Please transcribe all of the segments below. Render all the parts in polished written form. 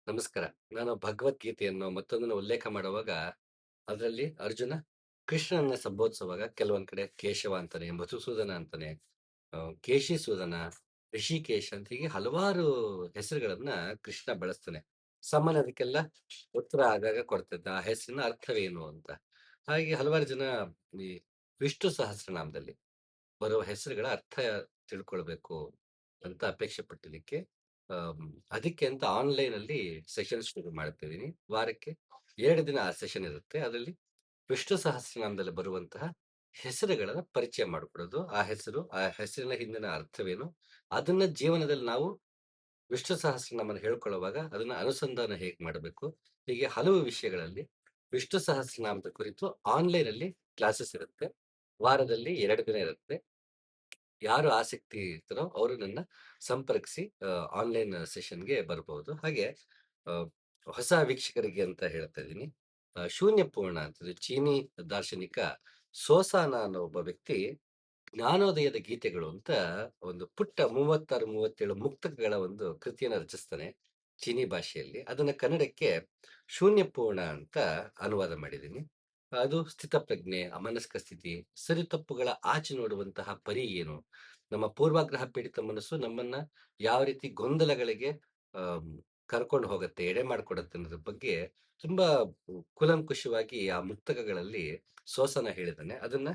ನಮಸ್ಕಾರ. ನಾನು ಭಗವದ್ಗೀತೆಯನ್ನು ಮತ್ತೊಂದನ್ನು ಉಲ್ಲೇಖ ಮಾಡುವಾಗ, ಅದರಲ್ಲಿ ಅರ್ಜುನ ಕೃಷ್ಣನನ್ನ ಸಂಬೋಧಿಸುವಾಗ ಕೆಲವೊಂದ್ ಕಡೆ ಕೇಶವ ಅಂತಾನೆ, ಮಧುಸೂದನ ಅಂತಾನೆ, ಕೇಶಿಸೂದನ, ರಿಷಿಕೇಶ ಅಂತ ಹೀಗೆ ಹಲವಾರು ಹೆಸರುಗಳನ್ನ ಕೃಷ್ಣ ಬಳಸ್ತಾನೆ. ಸಾಮಾನ್ಯ ಅದಕ್ಕೆಲ್ಲ ಉತ್ತರ ಆಗಾಗ ಕೊಡ್ತಿದ್ದ. ಆ ಹೆಸರಿನ ಅರ್ಥವೇನು ಅಂತ. ಹಾಗೆ ಹಲವಾರು ಜನ ಈ ವಿಷ್ಣು ಸಹಸ್ರನಾಮದಲ್ಲಿ ಬರುವ ಹೆಸರುಗಳ ಅರ್ಥ ತಿಳ್ಕೊಳ್ಬೇಕು ಅಂತ ಅಪೇಕ್ಷೆ ಪಟ್ಟಿದ್ದಕ್ಕೆ ಆಮ್, ಅದಕ್ಕೆ ಅಂತ ಆನ್ಲೈನ್ ಅಲ್ಲಿ ಸೆಷನ್ ಶುರು ಮಾಡ್ತಿದ್ದೀನಿ. ವಾರಕ್ಕೆ 2 ದಿನ ಆ ಸೆಷನ್ ಇರುತ್ತೆ. ಅದರಲ್ಲಿ ವಿಷ್ಣು ಸಹಸ್ರನಾಮದಲ್ಲಿ ಬರುವಂತಹ ಹೆಸರುಗಳನ್ನ ಪರಿಚಯ ಮಾಡಿಕೊಡೋದು, ಆ ಹೆಸರಿನ ಹಿಂದಿನ ಅರ್ಥವೇನು, ಅದನ್ನ ಜೀವನದಲ್ಲಿ ನಾವು ವಿಷ್ಣು ಸಹಸ್ರನಾಮನ ಹೇಳ್ಕೊಳ್ಳುವಾಗ ಅದನ್ನ ಅನುಸಂಧಾನ ಹೇಗೆ ಮಾಡಬೇಕು, ಹೀಗೆ ಹಲವು ವಿಷಯಗಳಲ್ಲಿ ವಿಷ್ಣು ಸಹಸ್ರನಾಮದ ಕುರಿತು ಆನ್ಲೈನ್ ಅಲ್ಲಿ ಕ್ಲಾಸಸ್ ಇರುತ್ತೆ. ವಾರದಲ್ಲಿ 2 ದಿನ ಇರುತ್ತೆ. ಯಾರು ಆಸಕ್ತಿ ಇರ್ತಾರೋ ಅವರು ನನ್ನ ಸಂಪರ್ಕಿಸಿ ಆನ್ಲೈನ್ ಸೆಷನ್ಗೆ ಬರ್ಬಹುದು. ಹಾಗೆ ಆ, ಹೊಸ ವೀಕ್ಷಕರಿಗೆ ಅಂತ ಹೇಳ್ತಾ ಇದ್ದೀನಿ. ಶೂನ್ಯ ಪೂರ್ಣ ಅಂತಂದ್ರೆ ಚೀನಿ ದಾರ್ಶನಿಕ ಸೋಸಾನ ಅನ್ನೋ ಒಬ್ಬ ವ್ಯಕ್ತಿ ಜ್ಞಾನೋದಯದ ಗೀತೆಗಳು ಅಂತ ಒಂದು ಪುಟ್ಟ 36-37 ಮುಕ್ತಕಗಳ ಒಂದು ಕೃತಿಯನ್ನು ರಚಿಸ್ತಾನೆ ಚೀನಿ ಭಾಷೆಯಲ್ಲಿ. ಅದನ್ನ ಕನ್ನಡಕ್ಕೆ ಶೂನ್ಯ ಪೂರ್ಣ ಅಂತ ಅನುವಾದ ಮಾಡಿದ್ದೀನಿ. ಅದು ಸ್ಥಿತಪ್ರಜ್ಞೆ, ಅಮನಸ್ಕ ಸ್ಥಿತಿ, ಸರಿ ತಪ್ಪುಗಳ ಆಚೆ ನೋಡುವಂತಹ ಪರಿ ಏನು, ನಮ್ಮ ಪೂರ್ವಾಗ್ರಹ ಪೀಡಿತ ಮನಸ್ಸು ನಮ್ಮನ್ನ ಯಾವ ರೀತಿ ಗೊಂದಲಗಳಿಗೆ ಆಮ್, ಕರ್ಕೊಂಡು ಹೋಗುತ್ತೆ, ಎಡೆ ಮಾಡ್ಕೊಡತ್ತೆ ಅನ್ನೋದ್ರ ಬಗ್ಗೆ ತುಂಬಾ ಕೂಲಂಕುಷವಾಗಿ ಆ ಮುಕ್ತಕಗಳಲ್ಲಿ ಸೋಸನ ಹೇಳಿದ್ದಾನೆ. ಅದನ್ನ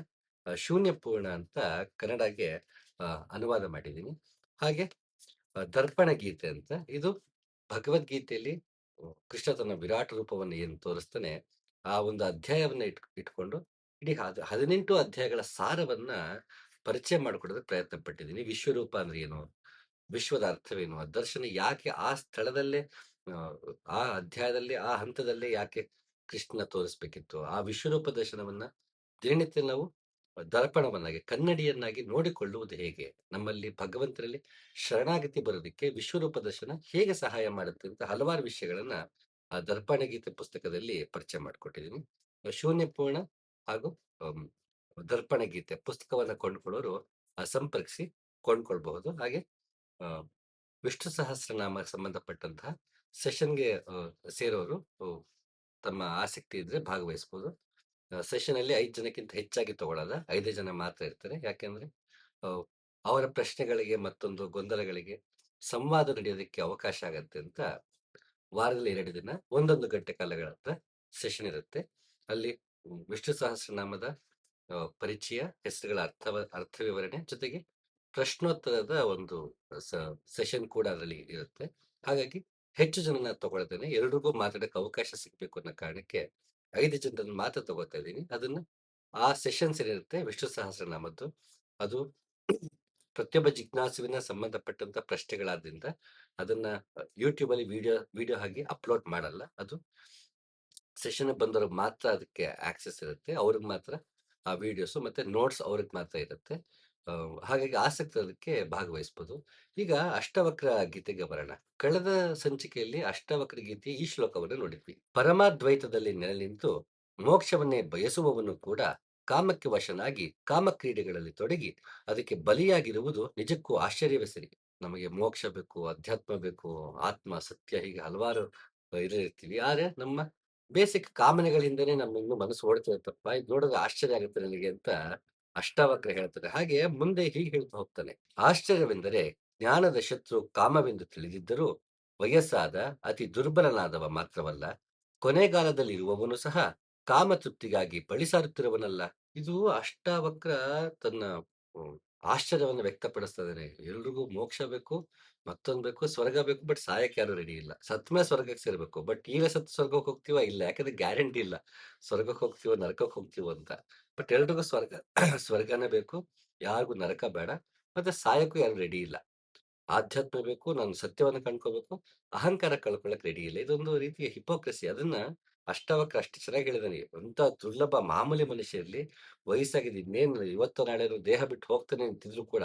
ಶೂನ್ಯ ಪೂರ್ಣ ಅಂತ ಕನ್ನಡಗೆ ಅನುವಾದ ಮಾಡಿದ್ದೀನಿ. ಹಾಗೆ ದರ್ಪಣ ಗೀತೆ ಅಂತ, ಇದು ಭಗವದ್ಗೀತೆಯಲ್ಲಿ ಕೃಷ್ಣ ತನ್ನ ವಿರಾಟ ರೂಪವನ್ನು ಏನು ತೋರಿಸ್ತಾನೆ, ಆ ಒಂದು ಅಧ್ಯಾಯವನ್ನ ಇಟ್ಕೊಂಡು ಇಡೀ 18 ಅಧ್ಯಾಯಗಳ ಸಾರವನ್ನ ಪರಿಚಯ ಮಾಡಿಕೊಡೋದಕ್ಕೆ ಪ್ರಯತ್ನ ಪಟ್ಟಿದ್ದೀನಿ. ವಿಶ್ವರೂಪ ಅಂದ್ರೆ ಏನು, ವಿಶ್ವದ ಅರ್ಥವೇನು, ಆ ದರ್ಶನ ಯಾಕೆ ಆ ಸ್ಥಳದಲ್ಲೇ, ಆ, ಆ ಅಧ್ಯಾಯದಲ್ಲಿ ಆ ಹಂತದಲ್ಲೇ ಯಾಕೆ ಕೃಷ್ಣ ತೋರಿಸ್ಬೇಕಿತ್ತು, ಆ ವಿಶ್ವರೂಪ ದರ್ಶನವನ್ನ ದಿನನಿತ್ಯ ನಾವು ದರ್ಪಣವನ್ನಾಗಿ ಕನ್ನಡಿಯನ್ನಾಗಿ ನೋಡಿಕೊಳ್ಳುವುದು ಹೇಗೆ, ನಮ್ಮಲ್ಲಿ ಭಗವಂತನಲ್ಲಿ ಶರಣಾಗತಿ ಬರೋದಕ್ಕೆ ವಿಶ್ವರೂಪ ದರ್ಶನ ಹೇಗೆ ಸಹಾಯ ಮಾಡುತ್ತೆ ಅಂತ ಹಲವಾರು ವಿಷಯಗಳನ್ನ ಆ ದರ್ಪಣ ಗೀತೆ ಪುಸ್ತಕದಲ್ಲಿ ಪರಿಚಯ ಮಾಡಿಕೊಟ್ಟಿದ್ದೀನಿ. ಶೂನ್ಯ ಪೂರ್ಣ ಹಾಗೂ ಅಮ್, ದರ್ಪಣ ಗೀತೆ ಪುಸ್ತಕವನ್ನ ಕೊಂಡ್ಕೊಳ್ಳೋರು ಸಂಪರ್ಕಿಸಿ ಕೊಂಡ್ಕೊಳ್ಬಹುದು. ಹಾಗೆ ಆ, ವಿಷ್ಣು ಸಹಸ್ರನಾಮ ಸಂಬಂಧಪಟ್ಟಂತಹ ಸೆಷನ್ಗೆ ಸೇರೋರು ತಮ್ಮ ಆಸಕ್ತಿ ಇದ್ರೆ ಭಾಗವಹಿಸಬಹುದು. ಸೆಷನ್ ಅಲ್ಲಿ 5 ಜನಕ್ಕಿಂತ ಹೆಚ್ಚಾಗಿ ತಗೊಳ್ಳಲ್ಲ, 5 ಜನ ಮಾತ್ರ ಇರ್ತಾರೆ. ಯಾಕೆಂದ್ರೆ ಆ, ಅವರ ಪ್ರಶ್ನೆಗಳಿಗೆ ಮತ್ತೊಂದು ಗೊಂದಲಗಳಿಗೆ ಸಂವಾದ ನಡೆಯೋದಕ್ಕೆ ಅವಕಾಶ ಆಗತ್ತೆ ಅಂತ ವಾರದಲ್ಲಿ 2 ದಿನ 1 ಗಂಟೆ ಕಾಲಗಳತ್ತ ಸೆಷನ್ ಇರುತ್ತೆ. ಅಲ್ಲಿ ವಿಷ್ಣು ಸಹಸ್ರನಾಮದ ಪರಿಚಯ, ಹೆಸರುಗಳ ಅರ್ಥ ವಿವರಣೆ ಜೊತೆಗೆ ಪ್ರಶ್ನೋತ್ತರದ ಒಂದು ಸೆಷನ್ ಕೂಡ ಅದರಲ್ಲಿ ಇರುತ್ತೆ. ಹಾಗಾಗಿ ಹೆಚ್ಚು ಜನನ ತಗೊಳ್ತೇನೆ, ಎಲ್ರಿಗೂ ಮಾತಾಡಕ್ಕೆ ಅವಕಾಶ ಸಿಗ್ಬೇಕು ಅನ್ನೋ ಕಾರಣಕ್ಕೆ 5 ಜನರನ್ನು ಮಾತ್ರ ತಗೋತಾ ಇದ್ದೀನಿ. ಅದನ್ನ ಆ ಸೆಷನ್ಸ್ ಏನಿರುತ್ತೆ ವಿಷ್ಣು ಸಹಸ್ರನಾಮದ್ದು, ಅದು ಪ್ರತಿಯೊಬ್ಬ ಜಿಜ್ಞಾಸುವಿನ ಸಂಬಂಧಪಟ್ಟಂತ ಪ್ರಶ್ನೆಗಳಾದ್ರಿಂದ ಅದನ್ನ ಯೂಟ್ಯೂಬ್ ಅಲ್ಲಿ ವಿಡಿಯೋ ಆಗಿ ಅಪ್ಲೋಡ್ ಮಾಡಲ್ಲ. ಅದು ಸೆಷನ್ ಬಂದವ್ರಿಗೆ ಮಾತ್ರ ಅದಕ್ಕೆ ಆಕ್ಸೆಸ್ ಇರುತ್ತೆ, ಅವ್ರಿಗೆ ಮಾತ್ರ ಆ ವಿಡಿಯೋಸ್ ಮತ್ತೆ ನೋಟ್ಸ್ ಅವ್ರಿಗೆ ಮಾತ್ರ ಇರುತ್ತೆ. ಹಾಗಾಗಿ ಆಸಕ್ತಿ ಅದಕ್ಕೆ ಭಾಗವಹಿಸ್ಬೋದು. ಈಗ ಅಷ್ಟವಕ್ರ ಗೀತೆಗೆ ಬರೋಣ. ಕಳೆದ ಸಂಚಿಕೆಯಲ್ಲಿ ಅಷ್ಟವಕ್ರ ಗೀತೆ ಈ ಶ್ಲೋಕವನ್ನು ನೋಡಿದ್ವಿ. ಪರಮಾದ್ವೈತದಲ್ಲಿ ನೆಲೆ ನಿಂತು ಮೋಕ್ಷವನ್ನೇ ಬಯಸುವವನು ಕೂಡ ಕಾಮಕ್ಕೆ ವಶನಾಗಿ ಕಾಮಕ್ರೀಡೆಗಳಲ್ಲಿ ತೊಡಗಿ ಅದಕ್ಕೆ ಬಲಿಯಾಗಿರುವುದು ನಿಜಕ್ಕೂ ಆಶ್ಚರ್ಯವೇ ಸರಿ. ನಮಗೆ ಮೋಕ್ಷ ಬೇಕು, ಅಧ್ಯಾತ್ಮ ಬೇಕು, ಆತ್ಮ ಸತ್ಯ, ಹೀಗೆ ಹಲವಾರು ಇರ್ತೀವಿ. ಆದ್ರೆ ನಮ್ಮ ಬೇಸಿಕ್ ಕಾಮನೆಗಳಿಂದನೇ ನಮ್ಮ ಇನ್ನು ಮನಸ್ಸು ಓಡ್ತಿರುತ್ತಪ್ಪ, ಇದು ನೋಡಿದ್ರೆ ಆಶ್ಚರ್ಯ ಆಗುತ್ತೆ ನನಗೆ ಅಂತ ಅಷ್ಟಾವಕ್ರ ಹೇಳ್ತಾರೆ. ಹಾಗೆ ಮುಂದೆ ಹೀಗೆ ಹೇಳ್ತಾ ಹೋಗ್ತಾನೆ. ಆಶ್ಚರ್ಯವೆಂದರೆ ಜ್ಞಾನದ ಶತ್ರು ಕಾಮವೆಂದು ತಿಳಿದಿದ್ದರೂ ವಯಸ್ಸಾದ ಅತಿ ದುರ್ಬಲನಾದವ ಮಾತ್ರವಲ್ಲ, ಕೊನೆಗಾಲದಲ್ಲಿ ಇರುವವನು ಸಹ ಕಾಮ ತೃಪ್ತಿಗಾಗಿ ಬಳಿಸಾರುತ್ತಿರುವನಲ್ಲ. ಇದು ಅಷ್ಟಾವಕ್ರ ತನ್ನ ಹ್ಮ್, ಆಶ್ಚರ್ಯವನ್ನು ವ್ಯಕ್ತಪಡಿಸ್ತಾ ಇದ್ದಾನೆ. ಎಲ್ರಿಗೂ ಮೋಕ್ಷ ಬೇಕು, ಮತ್ತೊಂದ್ ಬೇಕು, ಸ್ವರ್ಗ ಬೇಕು, ಬಟ್ ಸಾಯಕ್ಕೆ ಯಾರು ರೆಡಿ ಇಲ್ಲ. ಸತ್ಮೇಲೆ ಸ್ವರ್ಗಕ್ಕೆ ಸೇರ್ಬೇಕು, ಬಟ್ ಈಗ ಸತ್ ಸ್ವರ್ಗಕ್ಕೆ ಹೋಗ್ತೀವ ಇಲ್ಲ, ಯಾಕಂದ್ರೆ ಗ್ಯಾರಂಟಿ ಇಲ್ಲ ಸ್ವರ್ಗಕ್ಕೆ ಹೋಗ್ತೀವೋ ನರಕಕ್ಕೆ ಹೋಗ್ತೀವೋ ಅಂತ. ಬಟ್ ಎಲ್ರಿಗೂ ಸ್ವರ್ಗ ಸ್ವರ್ಗನೇ ಬೇಕು, ಯಾರಿಗೂ ನರಕ ಬೇಡ, ಮತ್ತೆ ಸಾಯಕ್ಕೂ ಯಾರು ರೆಡಿ ಇಲ್ಲ. ಆಧ್ಯಾತ್ಮ ಬೇಕು, ನಾನು ಸತ್ಯವನ್ನ ಕಂಡ್ಕೋಬೇಕು, ಅಹಂಕಾರ ಕಳ್ಕೊಳಕ್ ರೆಡಿ ಇಲ್ಲ. ಇದೊಂದು ರೀತಿಯ ಹಿಪೋಕ್ರಸಿ. ಅದನ್ನ ಅಷ್ಟವಕ್ರ ಅಷ್ಟು ಚೆನ್ನಾಗಿ ಹೇಳಿದಾನೆ. ಅಂತ ದುರ್ಲಭ ಮಾಮೂಲಿ ಮನುಷ್ಯರಲ್ಲಿ ವಯಸ್ಸಾಗಿದೆ, ಇನ್ನೇನು ಇವತ್ತು ನಾಳೆ ದೇಹ ಬಿಟ್ಟು ಹೋಗ್ತಾನೆ ಅಂತಿದ್ರು ಕೂಡ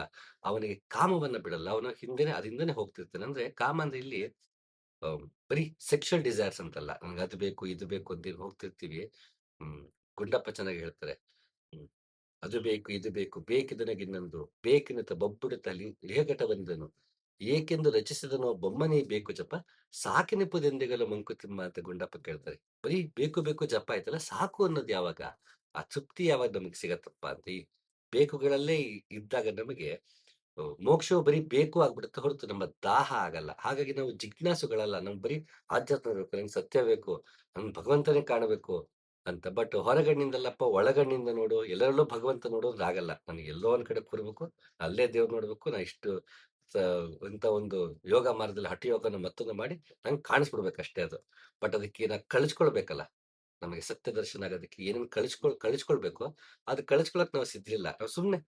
ಅವನಿಗೆ ಕಾಮವನ್ನ ಬಿಡಲ್ಲ, ಅವನ ಹಿಂದೆನೆ ಹೋಗ್ತಿರ್ತಾನೆ. ಅಂದ್ರೆ ಕಾಮ ಅಂದ್ರೆ ಇಲ್ಲಿ ಬರೀ ಸೆಕ್ಷುವಲ್ ಡಿಸೈರ್ಸ್ ಅಂತಲ್ಲ, ನನ್ಗೆ ಅದು ಬೇಕು ಇದು ಬೇಕು ಅಂತ ಹೋಗ್ತಿರ್ತೀವಿ. ಹ್ಮ್ ಗುಂಡಪ್ಪ ಚೆನ್ನಾಗಿ ಹೇಳ್ತಾರೆ. ಹ್ಮ್ ಅದು ಬೇಕು ಇದು ಬೇಕು ಬೇಕಿದನಗಿನ್ನೊಂದು ಬೇಕಿನತ ಬೊಬ್ಬುಡುತ್ತಲಿ ಲೇಗಟ ಬಂದನು ಏಕೆಂದು ರಚಿಸಿದನೋ ಬೊಮ್ಮನೇ ಬೇಕು ಜಪ, ಸಾಕೆನೆಪುದೆಂದಿಗಲು ಮಂಕುತಿಮ್ಮ ಅಂತ ಗುಂಡಪ್ಪ ಕೇಳ್ತಾರೆ. ಬರೀ ಬೇಕು ಬೇಕು ಜಪ ಆಯ್ತಲ್ಲ, ಸಾಕು ಅನ್ನೋದು ಯಾವಾಗ? ಆ ತೃಪ್ತಿ ಯಾವಾಗ ನಮಗೆ ಸಿಗತ್ತಪ್ಪ ಅಂತ. ಈ ಬೇಕುಗಳಲ್ಲೇ ಇದ್ದಾಗ ನಮಗೆ ಮೋಕ್ಷವು ಬರೀ ಬೇಕು ಆಗ್ಬಿಡುತ್ತೆ ಹೊರತು ನಮ್ಮ ದಾಹ ಆಗಲ್ಲ. ಹಾಗಾಗಿ ನಾವು ಜಿಜ್ಞಾಸುಗಳಲ್ಲ. ನಮ್ಗೆ ಬರೀ ಆಧ್ಯಾತ್ಮ ಬೇಕು, ನಂಗೆ ಸತ್ಯ ಬೇಕು, ನನ್ ಭಗವಂತನೇ ಕಾಣಬೇಕು ಅಂತ. ಬಟ್ ಹೊರಗಣ್ಣಿಂದಲ್ಲಪ್ಪ, ಒಳಗಣ್ಣಿಂದ ನೋಡು, ಎಲ್ಲರಲ್ಲೂ ಭಗವಂತ ನೋಡೋದ್ರೆ ಆಗಲ್ಲ. ನನಗೆ ಎಲ್ಲೋ ಒಂದ್ ಕಡೆ ಕೂರ್ಬೇಕು, ಅಲ್ಲೇ ದೇವ್ರು ನೋಡ್ಬೇಕು, ನಾ ಇಷ್ಟು ಸ ಇಂಥ ಒಂದು ಯೋಗ ಮಾರ್ಗದಲ್ಲಿ ಹಠ ಯೋಗನ ಮತ್ತೊಂದು ಮಾಡಿ ನಂಗೆ ಕಾಣಿಸ್ಬಿಡ್ಬೇಕು ಅಷ್ಟೇ ಅದು. ಬಟ್ ಅದಕ್ಕೆ ನಾ ಕಳಿಸ್ಕೊಳ್ಬೇಕಲ್ಲ. ನಮಗೆ ಸತ್ಯ ದರ್ಶನ ಆಗೋದಕ್ಕೆ ಏನೇನು ಕಳಿಸ್ಕೊಳ್ಬೇಕು, ಅದು ಕಳಿಸ್ಕೊಳಕ್ ನಾವು ಸಿದ್ಧಿಲ್ಲ. ನಾವು ಸುಮ್ನೆ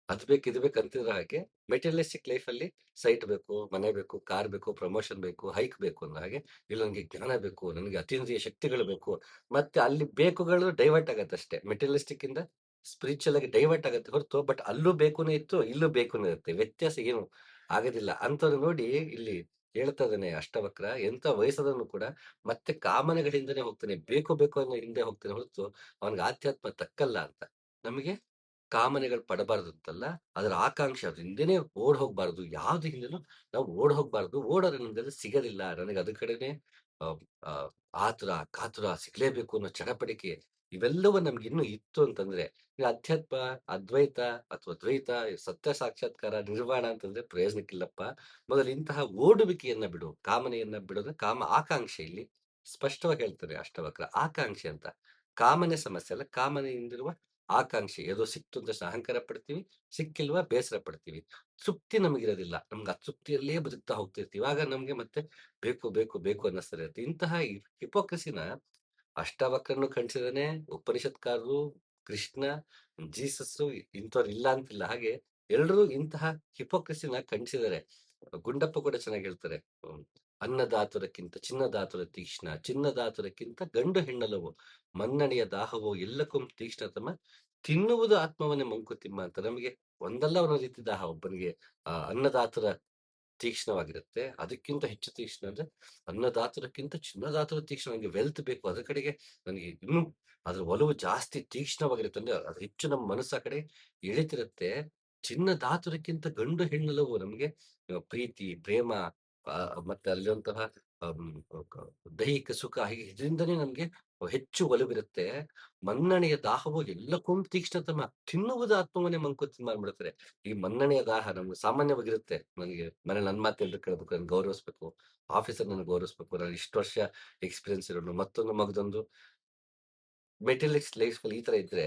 ಅದ್ ಬೇಕು ಇದು ಬೇಕು ಅಂತಿದ್ರ ಹಾಗೆ ಮೆಟೀರಿಯಲಿಸ್ಟಿಕ್ ಲೈಫ್ ಅಲ್ಲಿ ಸೈಟ್ ಬೇಕು, ಮನೆ ಬೇಕು, ಕಾರ್ ಬೇಕು, ಪ್ರಮೋಷನ್ ಬೇಕು, ಹೈಕ್ ಬೇಕು ಅನ್ನೋ ಹಾಗೆ ಇಲ್ಲ ನನಗೆ ಜ್ಞಾನ ಬೇಕು, ನನಗೆ ಅತೀಂದ್ರಿಯ ಶಕ್ತಿಗಳು ಬೇಕು. ಮತ್ತೆ ಅಲ್ಲಿ ಬೇಕುಗಳು ಡೈವರ್ಟ್ ಆಗತ್ತೆ ಅಷ್ಟೇ. ಮೆಟೀರಿಯಲಿಸ್ಟಿಕ್ ಇಂದ ಸ್ಪಿರಿಚುವಲ್ ಆಗಿ ಡೈವರ್ಟ್ ಆಗತ್ತೆ ಹೊರತು, ಬಟ್ ಅಲ್ಲೂ ಬೇಕುನೇ ಇತ್ತು, ಇಲ್ಲೂ ಬೇಕುನೇ ಇರುತ್ತೆ. ವ್ಯತ್ಯಾಸ ಏನು ಆಗೋದಿಲ್ಲ ಅಂತವ್ರು ನೋಡಿ. ಇಲ್ಲಿ ಹೇಳ್ತಾ ಇದ್ದಾನೆ ಅಷ್ಟವಕ್ರ, ಎಂತ ವಯಸ್ಸದನ್ನು ಕೂಡ ಮತ್ತೆ ಕಾಮನೆಗಳಿಂದನೇ ಹೋಗ್ತಾನೆ, ಬೇಕು ಬೇಕು ಅನ್ನೋ ಹಿಂದೆ ಹೋಗ್ತಾನೆ ಹೊರತು ಅವನಿಗೆ ಆಧ್ಯಾತ್ಮ ತಕ್ಕಲ್ಲ ಅಂತ. ನಮಗೆ ಕಾಮನೆಗಳು ಪಡಬಾರ್ದು ಅಂತಲ್ಲ, ಅದರ ಆಕಾಂಕ್ಷೆ ಅದ್ರ ಹಿಂದೆನೆ ಓಡ್ ಹೋಗ್ಬಾರ್ದು. ಯಾವ್ದು ಹಿಂದೆನೂ ನಾವು ಓಡ್ ಹೋಗ್ಬಾರ್ದು. ಓಡೋದ್ರೆ ನಮ್ಗೆ ಸಿಗೋದಿಲ್ಲ. ನನಗೆ ಅದ್ರ ಕಡೆನೆ ಅಹ್, ಅಹ್, ಆತುರ ಕಾತುರ ಸಿಗ್ಲೇಬೇಕು ಅನ್ನೋ ಚಡಪಡಿಕೆ ಇವೆಲ್ಲವೂ ನಮ್ಗೆ ಇನ್ನೂ ಇತ್ತು ಅಂತಂದ್ರೆ, ಈ ಅಧ್ಯಾತ್ಮ, ಅದ್ವೈತ ಅಥವಾ ದ್ವೈತ, ಸತ್ಯ ಸಾಕ್ಷಾತ್ಕಾರ, ನಿರ್ವಾಣ ಅಂತಂದ್ರೆ ಪ್ರಯೋಜನಕ್ಕಿಲ್ಲಪ್ಪ. ಮೊದಲು ಇಂತಹ ಓಡುವಿಕೆಯನ್ನ ಬಿಡು, ಕಾಮನೆಯನ್ನ ಬಿಡೋದು. ಕಾಮ ಆಕಾಂಕ್ಷೆ ಇಲ್ಲಿ ಸ್ಪಷ್ಟವಾಗಿ ಹೇಳ್ತಾರೆ ಅಷ್ಟವಕ್ರ. ಆಕಾಂಕ್ಷೆ ಅಂತ ಕಾಮನೆ ಸಮಸ್ಯೆ ಅಲ್ಲ, ಕಾಮನೆಯಿಂದಿರುವ ಆಕಾಂಕ್ಷೆ. ಏನೋ ಸಿಕ್ತು ಅಂತ ಅಹಂಕಾರ ಪಡ್ತೀವಿ, ಸಿಕ್ಕಿಲ್ವಾ ಬೇಸರ ಪಡ್ತೀವಿ. ತೃಪ್ತಿ ನಮಗಿರೋದಿಲ್ಲ. ನಮ್ಗೆ ಅತೃಪ್ತಿಯಲ್ಲೇ ಬದುಕ್ತಾ ಹೋಗ್ತಿರ್ತೀವಿ. ಆಗ ನಮ್ಗೆ ಮತ್ತೆ ಬೇಕು ಬೇಕು ಬೇಕು ಅನ್ನಿಸ್ತಿರುತ್ತೆ. ಇಂತಹ ಹಿಪೋಕ್ರಸಿನ ಅಷ್ಟಾವಕ್ರನು ಖಂಡಿಸಿದಾನೆ, ಉಪನಿಷತ್ಕಾರರು, ಕೃಷ್ಣ, ಜೀಸಸ್ಸು ಇಂಥವ್ರು ಇಲ್ಲ ಅಂತಿಲ್ಲ. ಹಾಗೆ ಎಲ್ರೂ ಇಂತಹ ಹಿಪೋಕ್ರಸಿನ ಖಂಡಿಸಿದ್ದಾರೆ. ಗುಂಡಪ್ಪ ಕೂಡ ಚೆನ್ನಾಗಿ ಹೇಳ್ತಾರೆ. ಅನ್ನದಾತುರಕ್ಕಿಂತ ಚಿನ್ನದಾತುರ ತೀಕ್ಷ್ಣ, ಚಿನ್ನದಾತುರಕ್ಕಿಂತ ಗಂಡು ಹೆಣ್ಣಲವು, ಮನ್ನಣೆಯ ದಾಹವು ಎಲ್ಲಕ್ಕೂ ತೀಕ್ಷ್ಣತಮ, ತಿನ್ನುವುದು ಆತ್ಮವನ್ನೇ ಮಂಕುತಿಮ್ಮ ಅಂತ. ನಮಗೆ ಒಂದಲ್ಲ ಒಂದೊಂದು ರೀತಿ ದಾಹ. ಒಬ್ಬನಿಗೆ ಅನ್ನದಾತರ ತೀಕ್ಷ್ಣವಾಗಿರುತ್ತೆ, ಅದಕ್ಕಿಂತ ಹೆಚ್ಚು ತೀಕ್ಷ್ಣ ಅಂದ್ರೆ ಅನ್ನದಾತರಕ್ಕಿಂತ ಚಿನ್ನದಾತರ ತೀಕ್ಷ್ಣ. ನನಗೆ ವೆಲ್ತ್ ಬೇಕು, ಅದ್ರ ಕಡೆಗೆ ನನಗೆ ಇನ್ನೂ ಅದ್ರ ಒಲವು ಜಾಸ್ತಿ ತೀಕ್ಷ್ಣವಾಗಿರುತ್ತೆ. ಅಂದ್ರೆ ಅದು ಹೆಚ್ಚು ನಮ್ಮ ಮನಸ್ಸು ಆ ಕಡೆ ಎಳಿತಿರುತ್ತೆ. ಚಿನ್ನದಾತುರಕ್ಕಿಂತ ಗಂಡು ಹೆಣ್ಣಲವು ನಮಗೆ ಪ್ರೀತಿ, ಪ್ರೇಮ, ಮತ್ತೆ ಅಲ್ಲಿರುವಂತಹ ಅಮ್, ಕ- ದೈಹಿಕ ಸುಖ, ಹೀಗೆ ಇದರಿಂದನೇ ನಮ್ಗೆ ಹೆಚ್ಚು ಒಲವಿರುತ್ತೆ. ಮನ್ನಣೆಯ ದಾಹವು ಎಲ್ಲಕ್ಕೂ ತೀಕ್ಷ್ಣತಮ, ತಿನ್ನುವುದು ಆತ್ಮವನ್ನೇ ಮಂಕುತಿಮ್ಮ ಮಾಡ್ಬಿಡ್ತಾರೆ. ಈ ಮನ್ನಣೆಯ ದಾಹ ನಮ್ಗೆ ಸಾಮಾನ್ಯವಾಗಿರುತ್ತೆ. ನನಗೆ ಮನೇಲಿ ನನ್ನ ಮಾತು ಎಲ್ರು ಕೇಳ್ಬೇಕು, ನನ್ಗೆ ಗೌರವಿಸ್ಬೇಕು, ಆಫೀಸರ್ ನನಗೆ ಗೌರವಿಸ್ಬೇಕು, ನಾನು ಇಷ್ಟು ವರ್ಷ ಎಕ್ಸ್ಪೀರಿಯನ್ಸ್ ಇರೋನು, ಮತ್ತೊಂದು ಮಗದೊಂದು ಮೆಟೀರಿಯಲಿಕ್ಸ್ ಲೈಫ್ ಅಲ್ಲಿ ಈ ತರ ಇದ್ರೆ